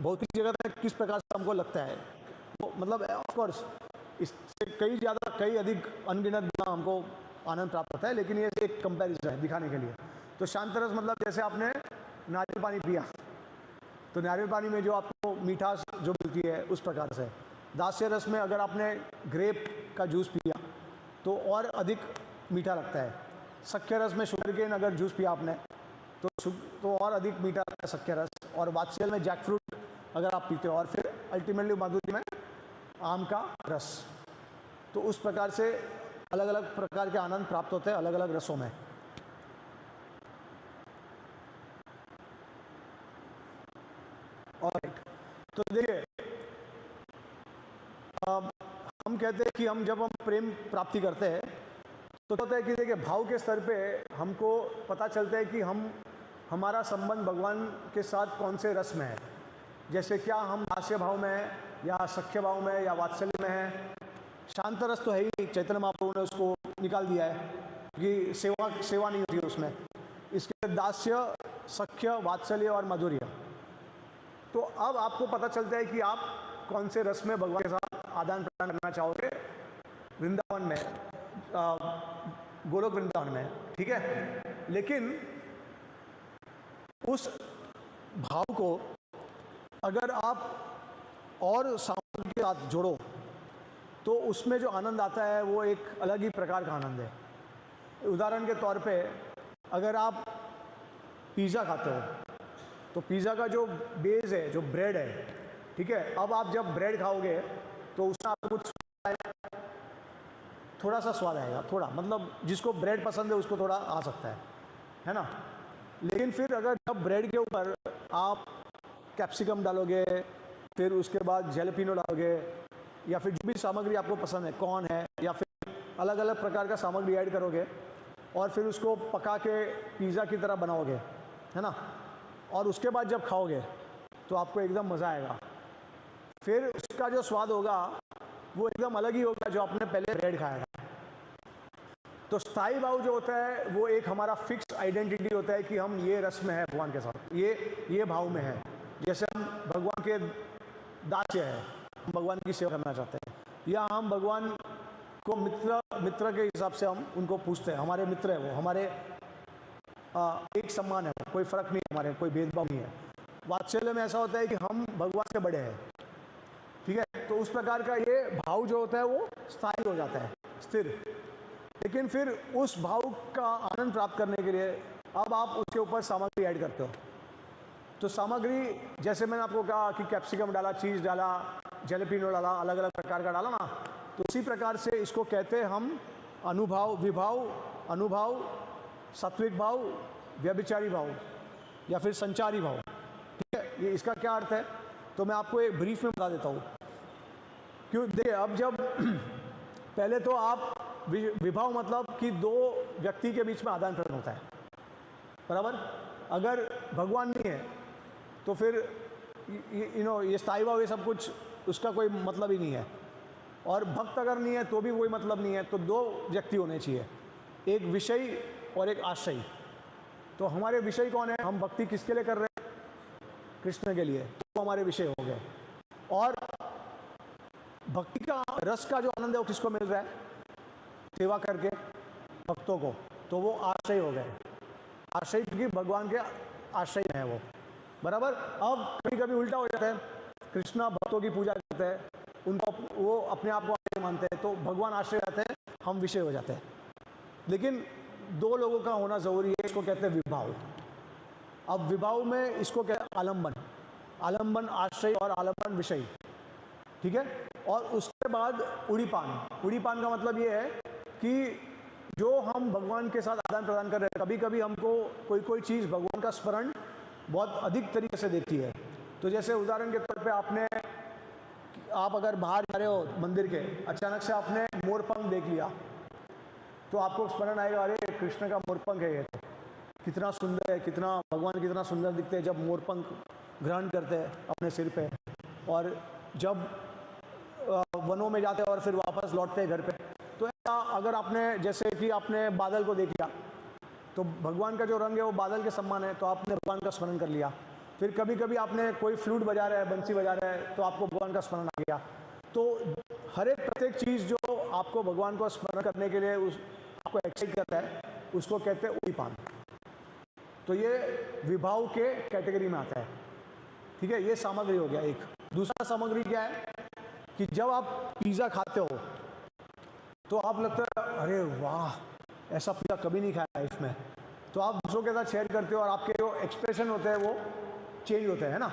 Speaker 1: भौतिक जगत में किस प्रकार से हमको लगता है, वो मतलब ऑफकोर्स इससे कई अधिक अनगिनत गुना हमको आनंद प्राप्त होता है, लेकिन ये एक कंपैरिजन है दिखाने के लिए। तो शांत रस मतलब जैसे आपने नारियल पानी पिया, तो नारियल पानी में जो आपको मीठास जो मिलती है उस प्रकार से। दास्य रस में अगर आपने ग्रेप का जूस पिया तो और अधिक मीठा लगता है। सख्य रस में शुगर केन अगर जूस पिया आपने तो और अधिक मीठा लगता है सख्य रस। और वात्सल्य में जैक फ्रूट अगर आप पीते हो, और फिर अल्टीमेटली माधुर्य में आम का रस। तो उस प्रकार से अलग अलग प्रकार के आनंद प्राप्त होते हैं अलग अलग रसों में। और तो देखिए, हम कहते हैं कि जब हम प्रेम प्राप्ति करते हैं तो कहते हैं कि देखिए, भाव के स्तर पे हमको पता चलता है कि हमारा संबंध भगवान के साथ कौन से रस में है। जैसे क्या हम दास्य भाव में है, या सख्य भाव में, या वात्सल्य में है। शांत रस तो है ही, चैतन्य महाप्रभु ने उसको निकाल दिया है कि सेवा नहीं होती उसमें। इसके दास्य, सख्य, वात्सल्य और माधुर्य। तो अब आपको पता चलता है कि आप कौन से रस में भगवान के साथ आदान प्रदान करना चाहोगे वृंदावन में, गोलोक वृंदावन में। ठीक है, लेकिन उस भाव को अगर आप और सामग्री के साथ जोड़ो तो उसमें जो आनंद आता है वो एक अलग ही प्रकार का आनंद है। उदाहरण के तौर पे अगर आप पिज़्ज़ा खाते हो तो पिज़्ज़ा का जो बेस है, जो ब्रेड है, ठीक है, अब आप जब ब्रेड खाओगे तो उसमें आपको कुछ थोड़ा सा स्वाद आएगा, थोड़ा, मतलब जिसको ब्रेड पसंद है उसको थोड़ा आ सकता है ना। लेकिन फिर अगर जब ब्रेड के ऊपर आप कैप्सिकम डालोगे, फिर उसके बाद जैलपिनो डालोगे, या फिर जो भी सामग्री आपको पसंद है, कॉर्न है, या फिर अलग अलग प्रकार का सामग्री ऐड करोगे और फिर उसको पका के पिज़्ज़ा की तरह बनाओगे, है ना, और उसके बाद जब खाओगे तो आपको एकदम मज़ा आएगा। फिर उसका जो स्वाद होगा वो एकदम अलग ही होगा जो आपने पहले ब्रेड खाया था। तो स्थायी भाव जो होता है वो एक हमारा फिक्स आइडेंटिटी होता है कि हम ये रस में है भगवान के साथ, ये भाव में है। जैसे हम भगवान के दास्य हैं, हम भगवान की सेवा करना चाहते हैं, या हम भगवान को मित्र के हिसाब से हम उनको पूछते हैं, हमारे मित्र है वो, हमारे एक सम्मान है, कोई फ़र्क नहीं, हमारे कोई भेदभाव नहीं है। वात्सल्य में ऐसा होता है कि हम भगवान से बड़े हैं, ठीक है। तो उस प्रकार का ये भाव जो होता है वो स्थायी हो जाता है, स्थिर। लेकिन फिर उस भाव का आनंद प्राप्त करने के लिए अब आप उसके ऊपर सामग्री ऐड करते हो। तो सामग्री, जैसे मैंने आपको कहा कि कैप्सिकम डाला, चीज़ डाला, जैलपिनो डाला, अलग अलग प्रकार का डाला ना, तो उसी प्रकार से इसको कहते हैं हम अनुभाव, विभाव, अनुभाव, सात्विक भाव, व्यभिचारी भाव, या फिर संचारी भाव। ठीक है, ये इसका क्या अर्थ है तो मैं आपको एक ब्रीफ में बता देता हूँ। क्यों देखिए, अब जब पहले तो आप विभाव मतलब कि दो व्यक्ति के बीच में आदान प्रदान होता है, बराबर। अगर भगवान नहीं है तो फिर ये स्थायी भाव, ये सब कुछ, उसका कोई मतलब ही नहीं है। और भक्त अगर नहीं है तो भी कोई मतलब नहीं है। तो दो व्यक्ति होने चाहिए, एक विषयी और एक आश्रयी। तो हमारे विषय कौन है, हम भक्ति किसके लिए कर रहे हैं, कृष्ण के लिए, तो हमारे विषय हो गए। और भक्ति का रस का जो आनंद है वो किसको मिल रहा है, सेवा करके भक्तों को, तो वो आश्रय हो गए। आश्रय क्योंकि भगवान के आश्रय है वो, बराबर। अब कभी कभी उल्टा हो जाता है, कृष्णा भक्तों की पूजा करते हैं उनको वो अपने आप को आश्रय मानते हैं, तो भगवान आश्रय रहते हैं, हम विषय हो जाते हैं। लेकिन दो लोगों का होना ज़रूरी है, इसको कहते हैं विभाव। अब विभाव में इसको कहते हैं आलम्बन, आलम्बन आश्रय और आलम्बन विषय, ठीक है। और उसके बाद उड़ीपान। उड़ीपान का मतलब ये है कि जो हम भगवान के साथ आदान प्रदान कर रहे हैं, कभी कभी हमको कोई चीज़ भगवान का स्मरण बहुत अधिक तरीके से देती है। तो जैसे उदाहरण के तौर पे आप अगर बाहर जा रहे हो मंदिर के, अचानक से आपने मोरपंख देख लिया, तो आपको स्मरण आएगा, अरे कृष्ण का मोरपंख है, ये तो कितना सुंदर है, कितना भगवान कितना सुंदर दिखते हैं जब मोरपंख ग्रहण करते हैं अपने सिर पे, और जब वनों में जाते हैं और फिर वापस लौटते हैं घर पे। तो ऐसा अगर आपने, जैसे कि आपने बादल को देख लिया, तो भगवान का जो रंग है वो बादल के समान है, तो आपने भगवान का स्मरण कर लिया। फिर कभी कभी आपने कोई फ्लूट बजा रहा है, बंसी बजा रहा है, तो आपको भगवान का स्मरण आ गया। तो हर एक प्रत्येक चीज़ जो आपको भगवान को स्मरण करने के लिए आपको एक्साइट करता है, उसको कहते हैं उड़ीपान। तो ये विभाव के कैटेगरी में आता है, ठीक है। ये सामग्री हो गया एक। दूसरा सामग्री क्या है कि जब आप पिज़्ज़ा खाते हो तो आप लगता है अरे वाह, ऐसा पिज़्ज़ा कभी नहीं खाया लाइफ में, तो आप दूसरों के साथ शेयर करते हो और आपके जो एक्सप्रेशन होते हैं वो चेंज होते हैं ना।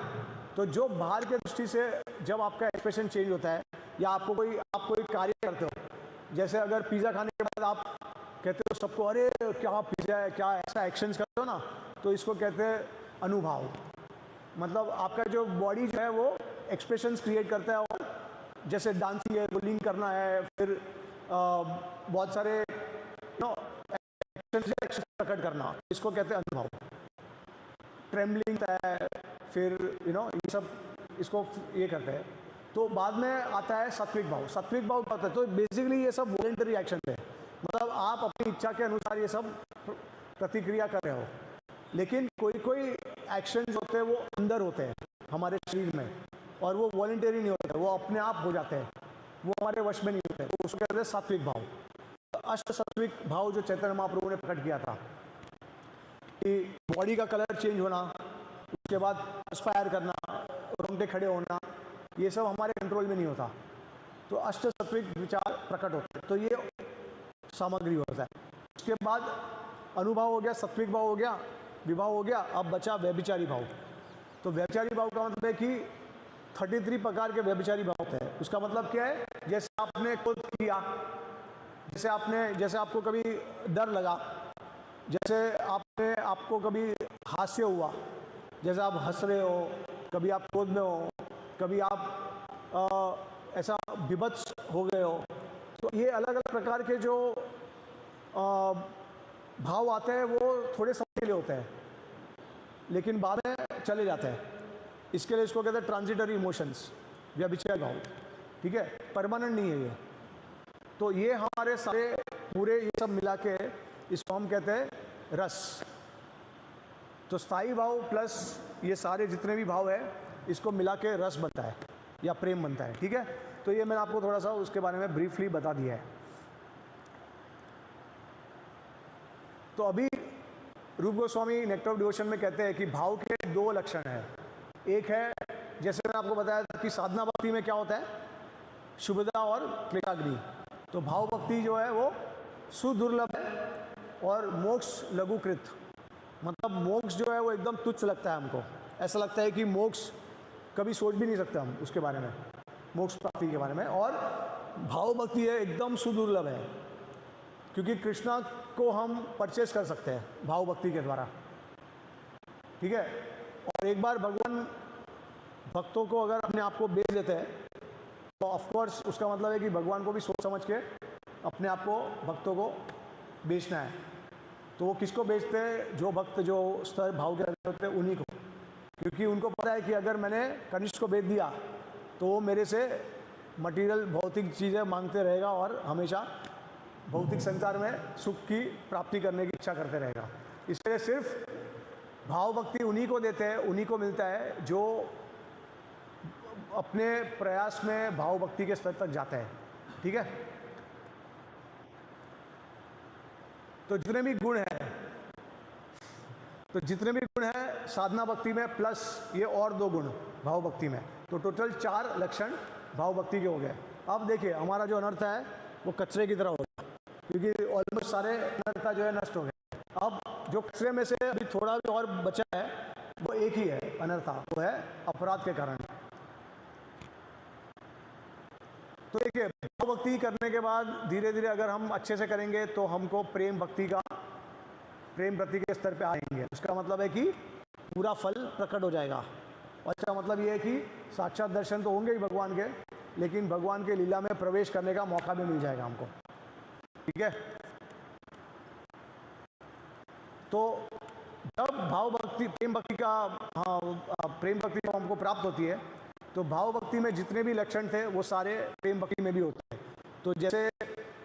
Speaker 1: तो जो बाहर के दृष्टि से जब आपका एक्सप्रेशन चेंज होता है, या आप कोई कार्य करते हो, जैसे अगर पिज़्ज़ा खाने के बाद आप कहते हो सबको अरे क्या पिज़्ज़ा है, क्या ऐसा एक्शंस करते हो ना, तो इसको कहते हैं अनुभाव। मतलब आपका जो बॉडी जो है वो एक्सप्रेशंस क्रिएट करता है, और जैसे डांसिंग है, रोलिंग करना है, फिर बहुत सारे एक्शंस प्रकट करना, इसको कहते हैं अनुभव। ट्रेम्बलिंग है, फिर ये सब इसको ये करते हैं। तो बाद में आता है सात्विक भाव। सात्विक भाव क्या होता है? तो बेसिकली ये सब वॉलेंटरी एक्शन है, मतलब आप अपनी इच्छा के अनुसार ये सब प्रतिक्रिया कर रहे हो। लेकिन कोई एक्शन होते हैं वो अंदर होते हैं हमारे शरीर में, और वो वॉलेंटरी नहीं होते, वो अपने आप हो जाते हैं, वो हमारे वश में नहीं होते, तो उसको कहते हैं सात्विक भाव। अष्ट सात्विक भाव जो चैतन्य महाप्रभु ने प्रकट किया था, कि बॉडी का कलर चेंज होना, उसके बाद एस्पायर करना, रोंगटे खड़े होना, ये सब हमारे कंट्रोल में नहीं होता। तो अष्ट सात्विक विचार प्रकट होते हैं, तो ये सामग्री होता है। उसके बाद अनुभव हो गया, सात्विक भाव हो गया, विभाव हो गया, अब बचा व्यभिचारी भाव। तो व्यभिचारी भाव का मतलब है कि 33 प्रकार के व्यभिचारी भाव होते हैं। उसका मतलब क्या है? जैसे आपने क्रोध किया, जैसे आपको कभी डर लगा, जैसे आपको कभी हास्य हुआ, जैसे आप हंस रहे हो, कभी आप क्रोध में हो, कभी आप ऐसा विभत्स हो गए हो, तो ये अलग अलग प्रकार के जो भाव आते हैं वो थोड़े समय के लिए होते हैं, लेकिन बाद में चले जाते हैं। इसके लिए इसको कहते हैं ट्रांजिटरी इमोशंस, व्यभिचारी भाव, ठीक है, परमानेंट नहीं है ये। तो ये हमारे सारे पूरे ये सब मिला के इसको हम कहते हैं रस। तो स्थायी भाव प्लस ये सारे जितने भी भाव है, इसको मिला के रस बनता है या प्रेम बनता है, ठीक है। तो ये मैंने आपको थोड़ा सा उसके बारे में ब्रीफली बता दिया है। तो अभी रूप गोस्वामी नेक्टर ऑफ डिवोशन में कहते हैं कि भाव के दो लक्षण हैं। एक है, जैसे मैंने आपको बताया था कि साधना भक्ति में क्या होता है, शुभदा और क्लेशाग्नि। तो भाव भक्ति जो है वो सुदुर्लभ है, और मोक्ष लघुकृत, मतलब मोक्ष जो है वो एकदम तुच्छ लगता है हमको। ऐसा लगता है कि मोक्ष कभी सोच भी नहीं सकते हम उसके बारे में, मोक्ष प्राप्ति के बारे में। और भाव भक्ति है एकदम सुदुर्लभ है, क्योंकि कृष्णा को हम परचेस कर सकते हैं भाव भक्ति के द्वारा, ठीक है। और एक बार भगवान भक्तों को अगर अपने आप को बेच देते हैं, तो ऑफकोर्स उसका मतलब है कि भगवान को भी सोच समझ के अपने आप को, भक्तों को बेचना है। तो वो किसको बेचते हैं? जो भक्त जो स्तर भाव के होते हैं उन्हीं को, क्योंकि उनको पता है कि अगर मैंने कनिष्ठ को बेच दिया तो वो मेरे से मटेरियल भौतिक चीज़ें मांगते रहेगा और हमेशा भौतिक संसार में सुख की प्राप्ति करने की इच्छा करते रहेगा। इसलिए सिर्फ भाव भक्ति उन्हीं को देते हैं, उन्हीं को मिलता है जो अपने प्रयास में भाव भक्ति के स्तर तक जाते हैं, ठीक है। तो जितने भी गुण हैं साधना भक्ति में, प्लस ये और 2 गुण भाव भक्ति में, तो टोटल 4 लक्षण भाव भक्ति के हो गए। अब देखिए हमारा जो अनर्थ है वो कचरे की तरह हो गया, क्योंकि ऑलमोस्ट सारे अनर्थ जो है नष्ट हो गए। अब जो कचरे में से अभी थोड़ा भी और बचा है वो एक ही है अनर्था, वो है अपराध के कारण। तो देखिए भाव भक्ति करने के बाद धीरे धीरे अगर हम अच्छे से करेंगे तो हमको प्रेम भक्ति के स्तर पे आएंगे। उसका मतलब है कि पूरा फल प्रकट हो जाएगा। और इसका मतलब ये है कि साक्षात दर्शन तो होंगे ही भगवान के, लेकिन भगवान के लीला में प्रवेश करने का मौका भी मिल जाएगा हमको। ठीक है, तो जब भाव भक्ति प्रेम भक्ति को हमको प्राप्त होती है तो भाव भक्ति में जितने भी लक्षण थे वो सारे प्रेम भक्ति में भी होते हैं। तो जैसे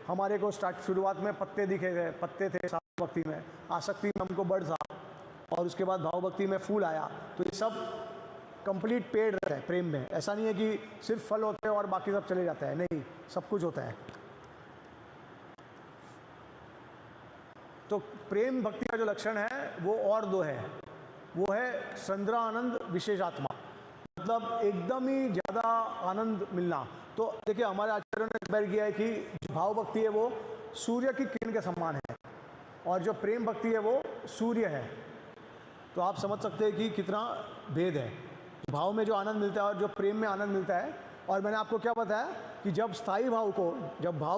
Speaker 1: हमारे को शुरुआत में पत्ते थे भाव भक्ति में, आसक्ति में हमको बढ़ था, और उसके बाद भाव भक्ति में फूल आया। तो ये सब कंप्लीट पेड़ रहता है प्रेम में। ऐसा नहीं है कि सिर्फ फल होते हैं और बाकी सब चले जाता है, नहीं, सब कुछ होता है। तो प्रेम भक्ति का जो लक्षण है वो और दो है, वो है संद्रानंद विशेषात्मा, मतलब एकदम ही ज़्यादा आनंद मिलना। तो देखिए हमारे आचार्यों ने एक्सप्लेन किया है कि जो भाव भक्ति है वो सूर्य की किरण के समान है, और जो प्रेम भक्ति है वो सूर्य है। तो आप समझ सकते हैं कि कितना भेद है, भाव में जो आनंद मिलता है और जो प्रेम में आनंद मिलता है। और मैंने आपको क्या बताया कि जब स्थायी भाव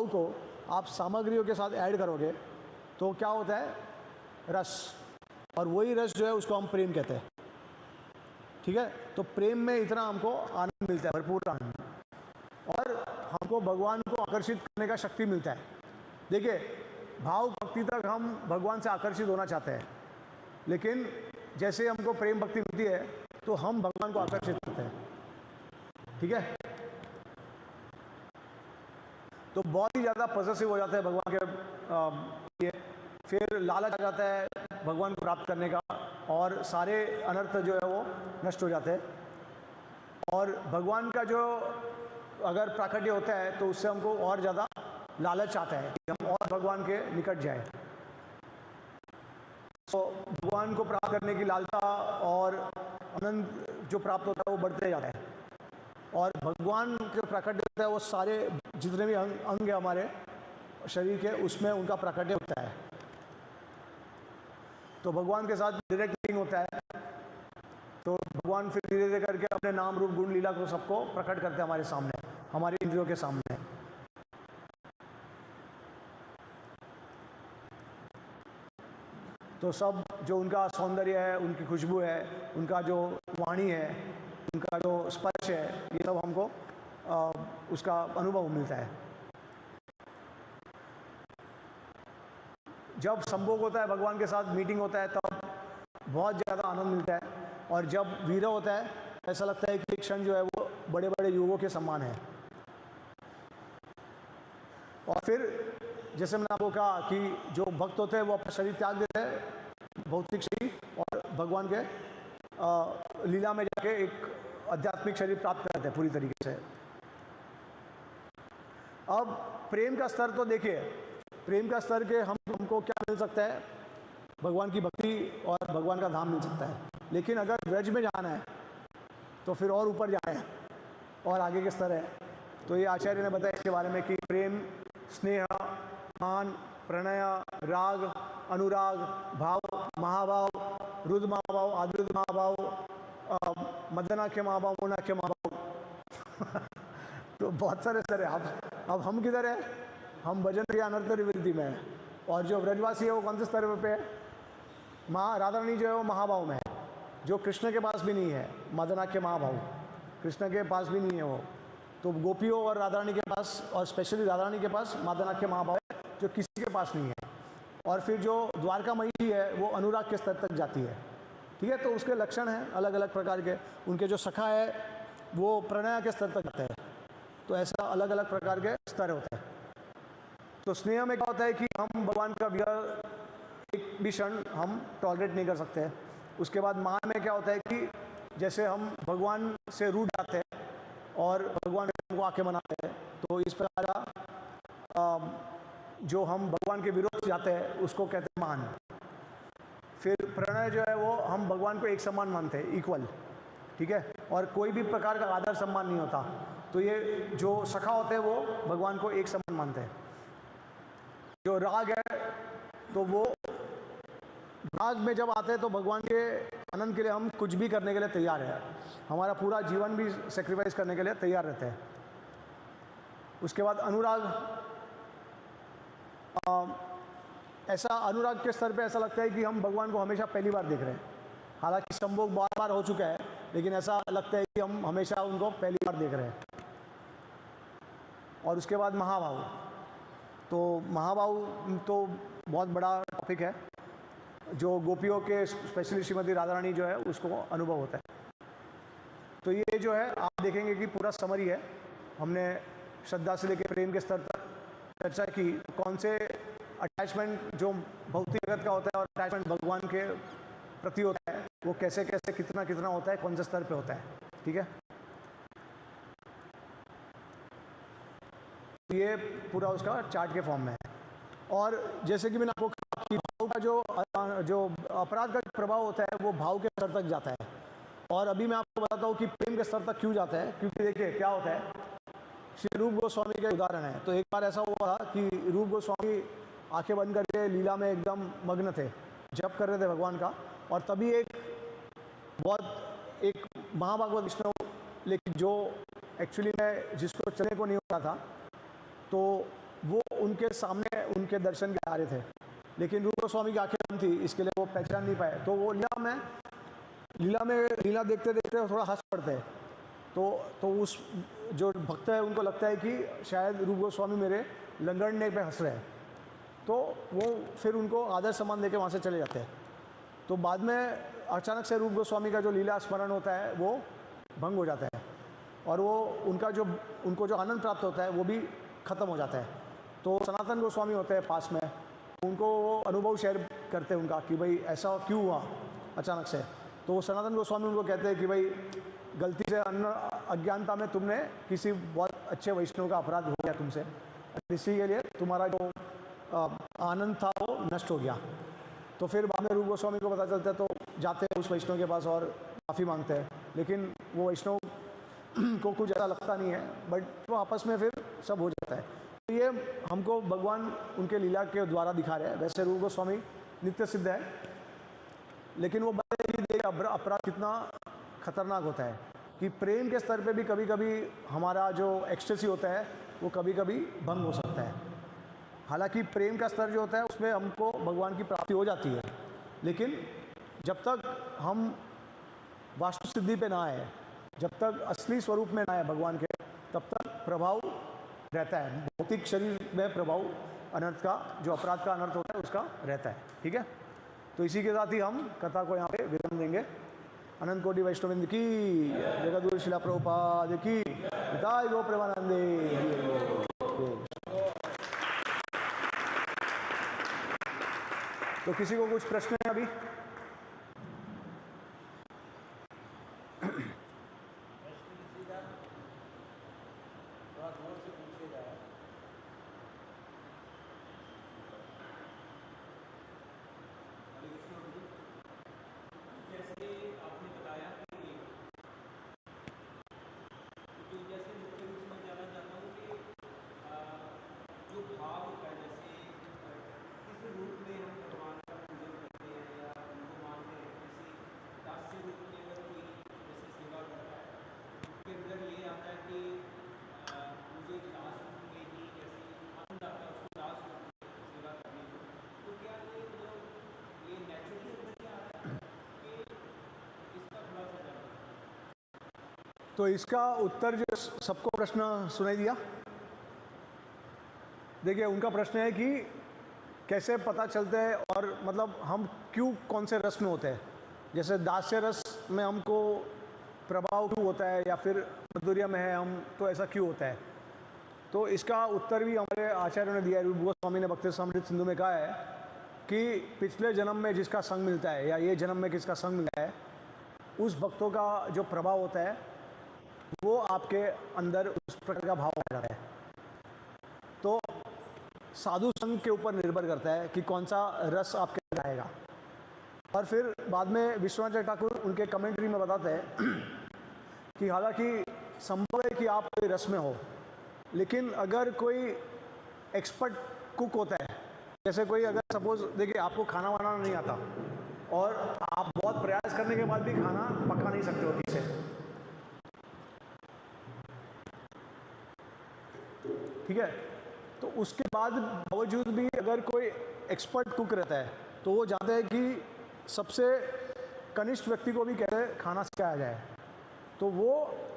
Speaker 1: को आप सामग्रियों के साथ ऐड करोगे तो क्या होता है, रस, और वही रस जो है उसको हम प्रेम कहते हैं। ठीक है, तो प्रेम में इतना हमको आनंद मिलता है, भरपूर आनंद, और हमको भगवान को आकर्षित करने का शक्ति मिलता है। देखिए भाव भक्ति तक हम भगवान से आकर्षित होना चाहते हैं, लेकिन जैसे हमको प्रेम भक्ति मिलती है तो हम भगवान को आकर्षित करते हैं। ठीक है, तो बहुत ही ज़्यादा पॉजिटिव हो जाता है भगवान के लिए, फिर लालच आ जाता है भगवान को प्राप्त करने का, और सारे अनर्थ जो है वो नष्ट हो जाते हैं। और भगवान का जो अगर प्राकट्य होता है तो उससे हमको और ज़्यादा लालच आता है कि हम और भगवान के निकट जाएं। तो भगवान को प्राप्त करने की लालसा और आनंद जो प्राप्त होता है वो बढ़ते जाता है, और भगवान के प्राकट्य होता है वो सारे जितने भी अंग है हमारे शरीर के, उसमें उनका प्राकट्य होता है। तो भगवान के साथ डायरेक्ट लिंक होता है। तो भगवान फिर धीरे धीरे करके अपने नाम रूप गुण लीला को सबको प्रकट करते हैं हमारे सामने, हमारी इंद्रियों के सामने। तो सब जो उनका सौंदर्य है, उनकी खुशबू है, उनका जो वाणी है, उनका जो स्पर्श है, ये सब हमको उसका अनुभव मिलता है। जब संभोग होता है भगवान के साथ, मीटिंग होता है, तब बहुत ज़्यादा आनंद मिलता है। और जब वीरा होता है ऐसा लगता है कि एक क्षण जो है वो बड़े बड़े युगों के समान है। और फिर जैसे मैंने आपको कहा कि जो भक्त होते हैं वो अपना शरीर त्याग देते हैं, भौतिक शरीर, और भगवान के लीला में जाके एक आध्यात्मिक शरीर प्राप्त करते हैं पूरी तरीके से। अब प्रेम का स्तर तो देखिए, प्रेम का स्तर के हमको क्या मिल सकता है, भगवान की भक्ति और भगवान का धाम मिल सकता है। लेकिन अगर व्रज में जाना है तो फिर और ऊपर जाना है और आगे के स्तर है। तो ये आचार्य ने बताया इसके बारे में कि प्रेम, स्नेह, मान, प्रणय, राग, अनुराग, भाव, महाभाव, रुद्र महाभाव, आदिरुद्ध महाभाव, मदनाख्य महाभाव, मोनाख्य महाभाव तो बहुत सारे स्तर है। अब हम किधर है, हम भजन या अनर्थ निवृत्ति में है। और जो व्रजवासी है वो कौन से स्तर पे है, राधा रानी जो है वो महाभाव में है, जो कृष्ण के पास भी नहीं है। मदनाख्य महाभाव कृष्ण के पास भी नहीं है वो, तो गोपियों और राधा रानी के पास, और स्पेशली राधा रानी के पास मदनाख्य महाभाव है जो किसी के पास नहीं है। और फिर जो द्वारका मई है वो अनुराग के स्तर तक जाती है। ठीक है, तो उसके लक्षण हैं अलग अलग प्रकार के। उनके जो सखा है वो प्रणय के स्तर तक जाते हैं। तो ऐसा अलग अलग प्रकार के स्तर होते हैं। तो स्नेह में क्या होता है कि हम भगवान का विरह एक भी क्षण हम टॉलरेट नहीं कर सकते। उसके बाद मान में क्या होता है कि जैसे हम भगवान से रूठ जाते हैं और भगवान को आके मनाते हैं, तो इस प्रकार का जो हम भगवान के विरोध जाते हैं उसको कहते हैं मान। फिर प्रणय जो है वो हम भगवान को एक समान मानते हैं, इक्वल। ठीक है, और कोई भी प्रकार का आदर सम्मान नहीं होता। तो ये जो सखा होते हैं वो भगवान को एक समान मानते हैं। जो राग है तो वो राग में जब आते हैं तो भगवान के आनंद के लिए हम कुछ भी करने के लिए तैयार है, हमारा पूरा जीवन भी सेक्रीफाइस करने के लिए तैयार रहते हैं। उसके बाद अनुराग, ऐसा अनुराग के स्तर पे ऐसा लगता है कि हम भगवान को हमेशा पहली बार देख रहे हैं। हालांकि संभोग बार बार हो चुका है, लेकिन ऐसा लगता है कि हम हमेशा उनको पहली बार देख रहे हैं। और उसके बाद महाभाव, तो महाभाव तो बहुत बड़ा टॉपिक है, जो गोपियों के स्पेशली श्रीमती राधा रानी जो है उसको अनुभव होता है। तो ये जो है आप देखेंगे कि पूरा समरी है। हमने श्रद्धा से लेकर प्रेम के स्तर तक चर्चा की, कौन से अटैचमेंट जो भौतिक जगत का होता है और अटैचमेंट भगवान के प्रति होता है वो कैसे कैसे कितना कितना होता है, कौन से स्तर पे होता है। ठीक है, ये पूरा उसका चार्ट के फॉर्म में है। और जैसे कि मैंने आपको कहा कि भाव का जो अपराध का प्रभाव होता है वो भाव के स्तर तक जाता है। और अभी मैं आपको बताता हूँ कि प्रेम के स्तर तक क्यों जाता है। क्योंकि देखिए क्या होता है, श्री रूप गोस्वामी के उदाहरण है। तो एक बार ऐसा हुआ कि रूप गोस्वामी आंखें बंद करके लीला में एकदम मग्न थे, जप कर रहे थे भगवान का। और तभी एक महाभागवत विष्णु, लेकिन जो एक्चुअली में जिसको चलने को नहीं होता था, तो वो उनके सामने उनके दर्शन के आ रहे थे, लेकिन रूप गोस्वामी की आंखें बंद थी, इसके लिए वो पहचान नहीं पाए। तो वो लीला देखते देखते थोड़ा हंस पड़ते हैं। तो उस जो भक्त है उनको लगता है कि शायद रूप गोस्वामी मेरे लंगड़ने पे हंस रहे हैं, तो वो फिर उनको आदर सम्मान देके वहाँ से चले जाते हैं। तो बाद में अचानक से रूप गोस्वामी का जो लीला स्मरण होता है वो भंग हो जाता है, और वो उनको जो आनंद प्राप्त होता है वो भी ख़त्म हो जाता है। तो सनातन गोस्वामी होते हैं पास में, उनको वो अनुभव शेयर करते हैं उनका कि भाई ऐसा क्यों हुआ अचानक से। तो सनातन गोस्वामी उनको कहते हैं कि भाई गलती से अज्ञानता में तुमने किसी बहुत अच्छे वैष्णव का अपराध हो गया तुमसे, इसी के लिए तुम्हारा जो आनंद था वो नष्ट हो गया। तो फिर बाद में रूप गोस्वामी को पता चलता है, तो जाते हैं उस वैष्णव के पास और माफ़ी मांगते हैं, लेकिन वो वैष्णव को कुछ ऐसा लगता नहीं है, बट वो आपस में फिर सब हो जाता है। तो ये हमको भगवान उनके लीला के द्वारा दिखा रहे हैं। वैसे रूप गोस्वामी नित्य सिद्ध है, लेकिन वो बताइए अपराध कितना खतरनाक होता है कि प्रेम के स्तर पे भी कभी कभी हमारा जो एक्सटेसी होता है वो कभी कभी भंग हो सकता है। हालांकि प्रेम का स्तर जो होता है उसमें हमको भगवान की प्राप्ति हो जाती है, लेकिन जब तक हम वास्तु सिद्धि पे ना आए, जब तक असली स्वरूप में ना आए भगवान के, तब तक प्रभाव रहता है। भौतिक शरीर में प्रभाव अनर्थ का, जो अपराध का अनर्थ होता है उसका रहता है। ठीक है, तो इसी के साथ ही हम कथा को यहाँ पे विराम देंगे। अनंत कोटि वैष्णववृंद की, जगद्गुरु शिला प्रभुपाद की, निताय गौ प्रेमानंदे। तो किसी को कुछ प्रश्न है अभी? तो इसका उत्तर जो सबको प्रश्न सुनाई दिया। देखिए उनका प्रश्न है कि कैसे पता चलता है, और मतलब हम क्यों कौन से रस में होते हैं। जैसे दास्य रस में हमको प्रभाव क्यों होता है, या फिर मधुर्य में है हम, तो ऐसा क्यों होता है। तो इसका उत्तर भी हमारे आचार्यों ने दिया है। रूप गोस्वामी ने भक्तिरसामृत सिंधु में कहा है कि पिछले जन्म में जिसका संग मिलता है, या ये जन्म में किसका संग मिला है, उस भक्तों का जो प्रभाव होता है वो आपके अंदर उस प्रकार का भाव आ जाता है। तो साधु संग के ऊपर निर्भर करता है कि कौन सा रस आपके अंदर आएगा। और फिर बाद में विश्वनाथ ठाकुर उनके कमेंट्री में बताते हैं कि हालांकि संभव है कि आप कोई रस में हो, लेकिन अगर कोई एक्सपर्ट कुक होता है, जैसे कोई अगर सपोज देखिए आपको खाना बनाना नहीं आता और आप बहुत प्रयास करने के बाद भी खाना पका नहीं सकते हो ठीक से, ठीक है, तो उसके बाद बावजूद भी अगर कोई एक्सपर्ट कुक रहता है तो वो जानते हैं कि सबसे कनिष्ठ व्यक्ति को भी कैसे खाना सिखाया जाए, तो वो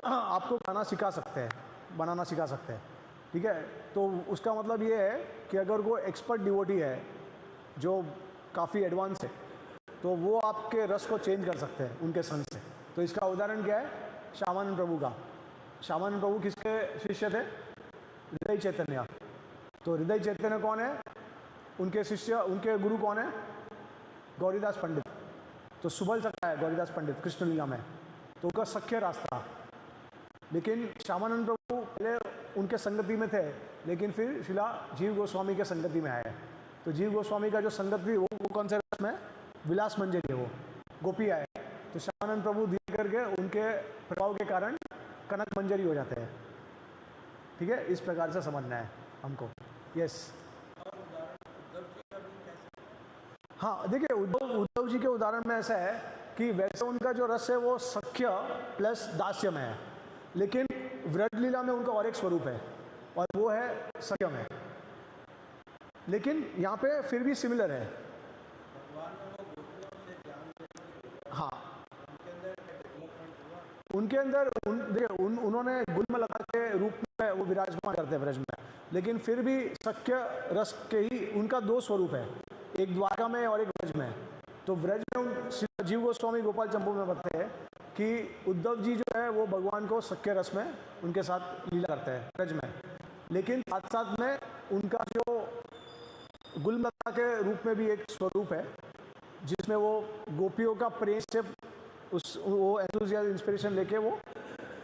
Speaker 1: आपको खाना सिखा सकते हैं, बनाना सिखा सकते हैं, ठीक है। तो उसका मतलब ये है कि अगर वो एक्सपर्ट डिवोटी है जो काफ़ी एडवांस है, तो वो आपके रस को चेंज कर सकते हैं उनके संग से। तो इसका उदाहरण क्या है? श्यामानंद प्रभु का। श्यामानंद प्रभु किसके शिष्य थे? हृदय चैतन्य। तो हृदय चैतन्य कौन है? उनके शिष्य, उनके गुरु कौन है? गौरीदास पंडित। तो सुबल सकता है गौरीदास पंडित कृष्ण लीला में, तो उनका सख्य रास्ता। लेकिन श्यामानंद प्रभु पहले उनके संगति में थे, लेकिन फिर शिला जीव गोस्वामी के संगति में आए। तो जीव गोस्वामी का जो संगत थी वो कौन से रस में? विलास मंजरी है, वो गोपी आए। तो श्यामानंद प्रभु धीरे करके उनके प्रभाव के कारण कनक मंजरी हो जाते हैं, ठीक है। इस प्रकार से समझना है हमको। यस, हाँ देखिए उद्धव जी के उदाहरण में ऐसा है कि वैसे उनका जो रस है वो सख्य प्लस दास्य में है, लेकिन व्रज लीला में उनका और एक स्वरूप है और वो है सख्य में, लेकिन यहाँ पे फिर भी सिमिलर है। हाँ, उनके अंदर उन्होंने गुल्म लता के रूप में वो विराजमान करते हैं ब्रज में, लेकिन फिर भी सख्य रस के ही उनका दो स्वरूप है, एक द्वारका में और एक ब्रज में। तो ब्रज में जीव गोस्वामी गोपाल चंपू में बताते हैं कि उद्धव जी जो है वो भगवान को सख्य रस में उनके साथ लीला करते हैं ब्रज में, लेकिन साथ साथ में उनका जो गुलमता के रूप में भी एक स्वरूप है जिसमें वो गोपियों का प्रेम से वो एंथुसियाज्म इंस्पिरेशन लेके वो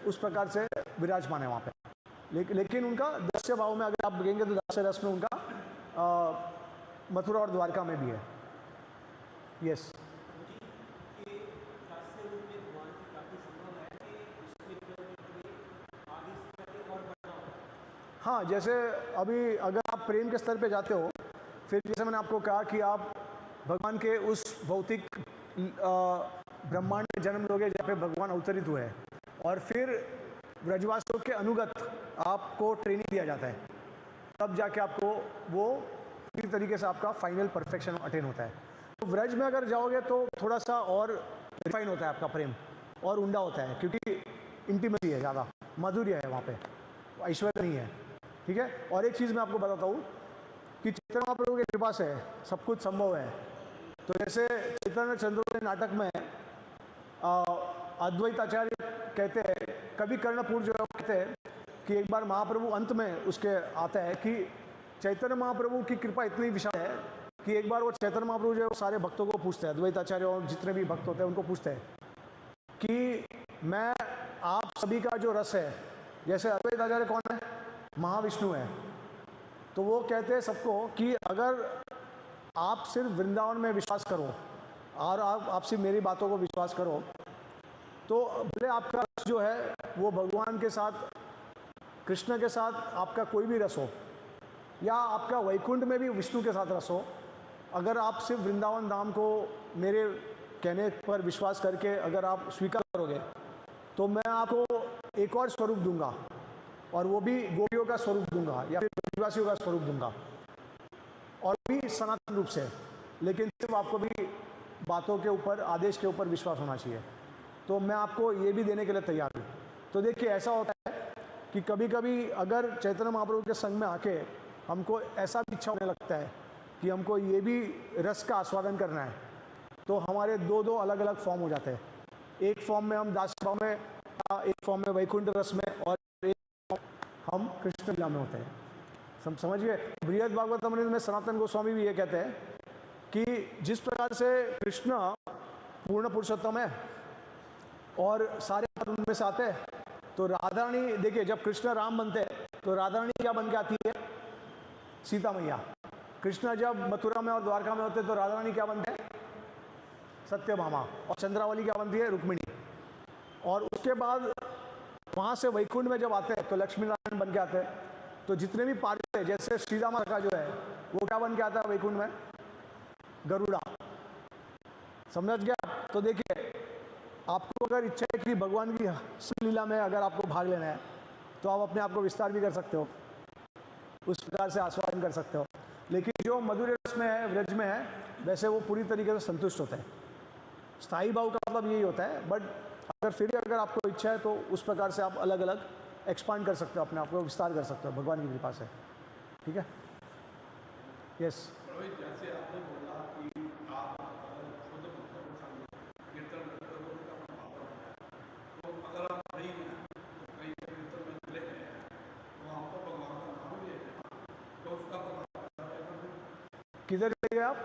Speaker 1: उस प्रकार से विराजमान है वहाँ पे। लेकिन उनका दस्य भाव में अगर आप देखेंगे तो दस्य रस में उनका मथुरा और द्वारका में भी है। यस, हाँ, जैसे अभी अगर आप प्रेम के स्तर पे जाते हो, फिर जैसे मैंने आपको कहा कि आप भगवान के उस भौतिक ब्रह्मांड में जन्म लोगे जहाँ पे भगवान अवतरित हुए हैं, और फिर ब्रजवासियों के अनुगत आपको ट्रेनिंग दिया जाता है, तब जाके आपको वो पूरी तरीके से आपका फाइनल परफेक्शन अटेन होता है। तो व्रज में अगर जाओगे तो थोड़ा सा और रिफाइन होता है आपका प्रेम, और उंडा होता है, क्योंकि इंटीमेसी है, ज़्यादा माधुर्य है वहाँ पे, ऐश्वर्य नहीं है, ठीक है। और एक चीज़ मैं आपको बताता हूँ कि चैतन्य महाप्रभु की कृपा से सब कुछ संभव है। तो जैसे चैतन्य चंद्रोदय नाटक में अद्वैत आचार्य कहते हैं, कवि कर्णपुर जो है वो कहते हैं कि एक बार महाप्रभु अंत में उसके आता है कि चैतन्य महाप्रभु की कृपा इतनी विशाल है कि एक बार वो चैतन्य महाप्रभु जो है वो सारे भक्तों को पूछते हैं, अद्वैत आचार्य और जितने भी भक्त होते हैं उनको पूछते हैं कि मैं आप सभी का जो रस है, जैसे अद्वैत आचार्य कौन है? महाविष्णु है। तो वो कहते हैं सबको कि अगर आप सिर्फ वृंदावन में विश्वास करो और आप सिर्फ मेरी बातों को विश्वास करो, तो भले आपका रस जो है वो भगवान के साथ, कृष्ण के साथ आपका कोई भी रस हो, या आपका वैकुंठ में भी विष्णु के साथ रस हो, अगर आप सिर्फ वृंदावन धाम को मेरे कहने पर विश्वास करके अगर आप स्वीकार करोगे, तो मैं आपको एक और स्वरूप दूंगा, और वो भी गोपियों का स्वरूप दूंगा या फिर ब्रजवासियों का स्वरूप दूंगा, और भी सनातन रूप से, लेकिन सिर्फ आपको भी बातों के ऊपर, आदेश के ऊपर विश्वास होना चाहिए। तो मैं आपको ये भी देने के लिए तैयार हूँ। तो देखिए ऐसा होता है कि कभी कभी अगर चैतन्य महाप्रभु के संग में आके हमको ऐसा भी इच्छा होने लगता है कि हमको ये भी रस का आस्वादन करना है, तो हमारे दो अलग अलग फॉर्म हो जाते हैं। एक फॉर्म में हम दास भाव में, एक फॉर्म में वैकुंठ रस में, और एक फॉर्म हम कृष्ण लीला में होते हैं। समझिए, बृहद भागवतमृत में सनातन गोस्वामी भी ये कहते हैं कि जिस प्रकार से कृष्ण पूर्ण पुरुषोत्तम है और सारे उनमें से आते हैं, तो राधा रानी देखिए जब कृष्ण राम बनते हैं तो राधा रानी क्या बन के आती है? सीता मैया। कृष्ण जब मथुरा में और द्वारका में होते हैं तो राधा रानी क्या बनते हैं? सत्यभामा। और चंद्रावली क्या बनती है? रुक्मिणी। और उसके बाद वहाँ से वैकुंठ में जब आते हैं तो लक्ष्मी नारायण बन के आते हैं। तो जितने भी पार्ट है, जैसे श्री राम का जो है वो क्या बन के आता है वैकुंठ में? गरुड़ा। समझ गया? तो देखिए, आपको अगर इच्छा है कि भगवान की लीला में अगर आपको भाग लेना है तो आप अपने आप को विस्तार भी कर सकते हो, उस प्रकार से आस्वादन कर सकते हो। लेकिन जो मधुर रस में है, व्रज में है, वैसे वो पूरी तरीके से संतुष्ट होता है। स्थायी भाव का मतलब यही होता है। बट अगर फिर भी अगर आपको इच्छा है तो उस प्रकार से आप अलग अलग एक्सपांड कर सकते हो, अपने आप को विस्तार कर सकते हो भगवान की कृपा से। ठीक है? यस।
Speaker 2: जैसे आपने बोला कि आप अगर खुद भक्तों के संग कीर्तन करते हो उसका प्रभाव होता है, तो अगर आप नहीं हैं तो कहीं कीर्तन में चले गए हैं तो आपको भगवान का नाम ही ले लेना, तो उसका प्रभाव कैसा रहेगा?
Speaker 1: किधर गए आप?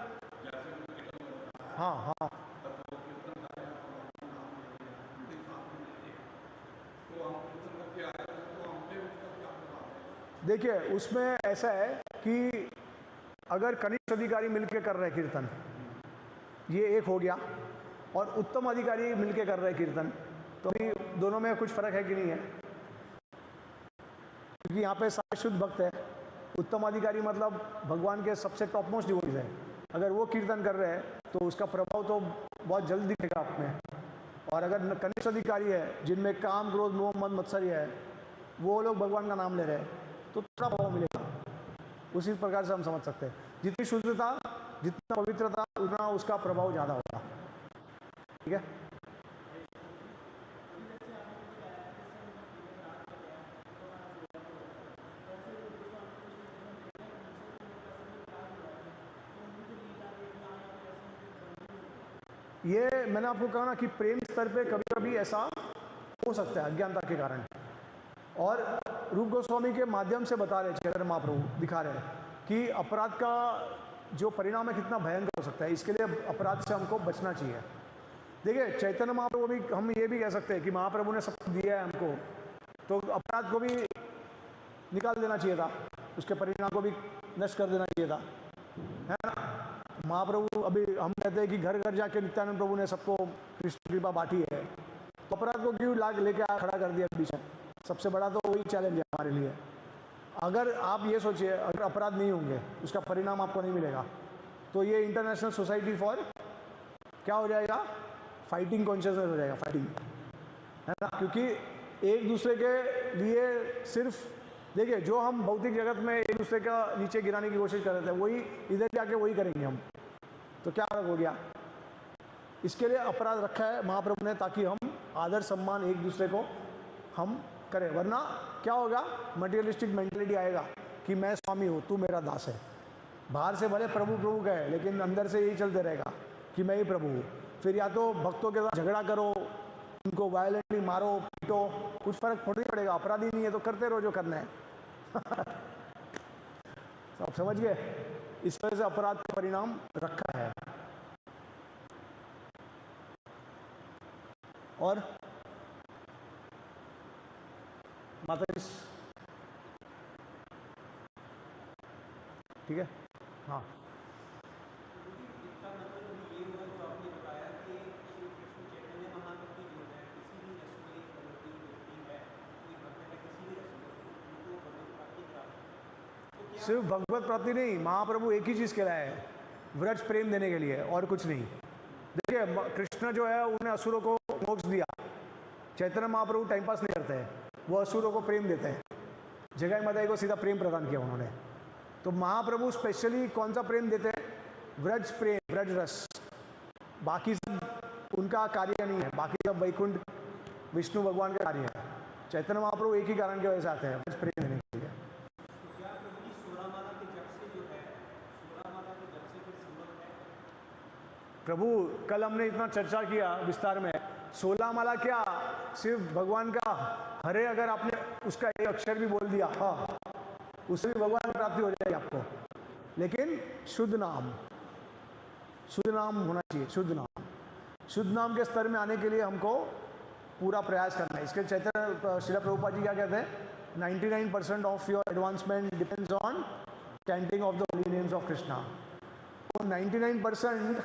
Speaker 2: जैसे कीर्तन हो रहा है,
Speaker 1: हाँ हाँ,
Speaker 2: तब वो कीर्तन गा रहे हैं, भगवान का नाम ले लिया, उनके साथ में ले लिया, तो हम कीर्तन करके आए तो हम पे उसका क्या प्रभाव है?
Speaker 1: देखिए उसमें ऐसा है कि अगर कनिष्ठ अधिकारी मिलके कर रहे हैं कीर्तन, ये एक हो गया, और उत्तम अधिकारी मिलके कर रहे हैं कीर्तन, तो अभी दोनों में कुछ फर्क है कि नहीं है? क्योंकि यहाँ पे सारे शुद्ध भक्त है। उत्तम अधिकारी मतलब भगवान के सबसे टॉप मोस्ट डिवोटीज है। अगर वो कीर्तन कर रहे हैं तो उसका प्रभाव तो बहुत जल्द दिखेगा आप में। और अगर कनिष्ठ अधिकारी है जिनमें काम, क्रोध, मोह, मद, मत्सर्य है, वो लोग भगवान का नाम ले रहे हैं, तो थोड़ा प्रभाव मिलेगा। उसी प्रकार से हम समझ सकते हैं, जितनी शुद्धता, जितना पवित्रता, उतना उसका प्रभाव ज़्यादा होगा। ठीक है? ये मैंने आपको कहा ना कि प्रेम स्तर पे कभी कभी ऐसा हो सकता है अज्ञानता के कारण। और रूप गोस्वामी के माध्यम से बता रहे चैतन्य महाप्रभु, दिखा रहे हैं कि अपराध का जो परिणाम है कितना भयंकर हो सकता है। इसके लिए अपराध से हमको बचना चाहिए। देखिए चैतन्य महाप्रभु भी, हम ये भी कह सकते हैं कि महाप्रभु ने सब दिया है हमको, तो अपराध को भी निकाल देना चाहिए था, उसके परिणाम को भी नष्ट कर देना चाहिए था, है ना? महाप्रभु, अभी हम कहते हैं कि घर घर जाके नित्यानंद प्रभु ने सबको कृष्ण कृपा बांटी है, तो अपराध को क्यों लाग लेके खड़ा कर दिया बीच में? सबसे बड़ा तो वही चैलेंज है हमारे लिए। अगर आप ये सोचिए, अगर अपराध नहीं होंगे, उसका परिणाम आपको नहीं मिलेगा, तो ये इंटरनेशनल सोसाइटी फॉर क्या हो जाएगा? फाइटिंग कॉन्शियसनेस हो जाएगा, फाइटिंग, है ना? क्योंकि एक दूसरे के लिए सिर्फ, देखिए जो हम भौतिक जगत में एक दूसरे का नीचे गिराने की कोशिश कर रहे थे, वही इधर जाके वही करेंगे हम, तो क्या अलग हो गया? इसके लिए अपराध रखा है महाप्रभु ने, ताकि हम आदर सम्मान एक दूसरे को हम करें। वरना क्या होगा? मटेरियलिस्टिक मेंटलिटी आएगा कि मैं स्वामी हूँ, तू मेरा दास है। बाहर से भले प्रभु प्रभु कहे, लेकिन अंदर से यही चलते रहेगा कि मैं ही प्रभु हूँ। फिर या तो भक्तों के साथ झगड़ा करो, उनको वायलेंटली मारो, पीटो, कुछ फर्क थोड़ी पड़ेगा। अपराधी नहीं है तो करते रहो जो करना है। आप समझ गए? इस वजह से अपराध का परिणाम रखा है। और माता जी, ठीक है? हाँ, सिर्फ भगवत प्राप्ति नहीं, महाप्रभु एक ही चीज़ कहलाए है, व्रज प्रेम देने के लिए, और कुछ नहीं। देखिए कृष्ण जो है उन्होंने असुरों को मोक्ष दिया, चैतन्य महाप्रभु टाइम पास नहीं करते हैं, वो असुरों को प्रेम देते हैं। जगाई माताई को सीधा प्रेम प्रदान किया उन्होंने। तो महाप्रभु स्पेशली कौन सा प्रेम देते हैं? व्रज प्रेम, व्रज रस। बाकी सब उनका कार्य नहीं है, बाकी सब वैकुंठ विष्णु भगवान का कार्य है। चैतन्य महाप्रभु एक ही कारण की वजह से आते हैं, व्रज प्रेम देने के लिए। प्रभु कल हमने इतना चर्चा किया विस्तार में, 16 माला क्या, सिर्फ भगवान का हरे, अगर आपने उसका एक अक्षर भी बोल दिया, हाँ, उससे भी भगवान की प्राप्ति हो जाएगी आपको। लेकिन शुद्ध नाम, शुद्ध नाम होना चाहिए, शुद्ध नाम। शुद्ध नाम के स्तर में आने के लिए हमको पूरा प्रयास करना है। इसके चैतन्य श्रील प्रभुपाद जी क्या कहते हैं? 99% of your advancement depends on chanting of the Holi names of Krishna. तो 99%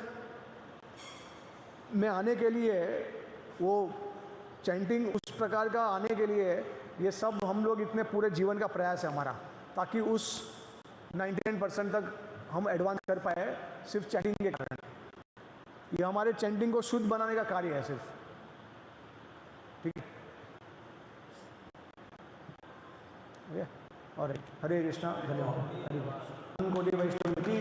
Speaker 1: में आने के लिए वो चैंटिंग उस प्रकार का आने के लिए ये सब हम लोग इतने पूरे जीवन का प्रयास है हमारा, ताकि उस 99% तक हम एडवांस कर पाए सिर्फ चैंटिंग के कारण। ये हमारे चैंटिंग को शुद्ध बनाने का कार्य है सिर्फ, ठीक है। और हरे कृष्णा, धन्यवाद। हरि बोल। कोटि वैष्णव की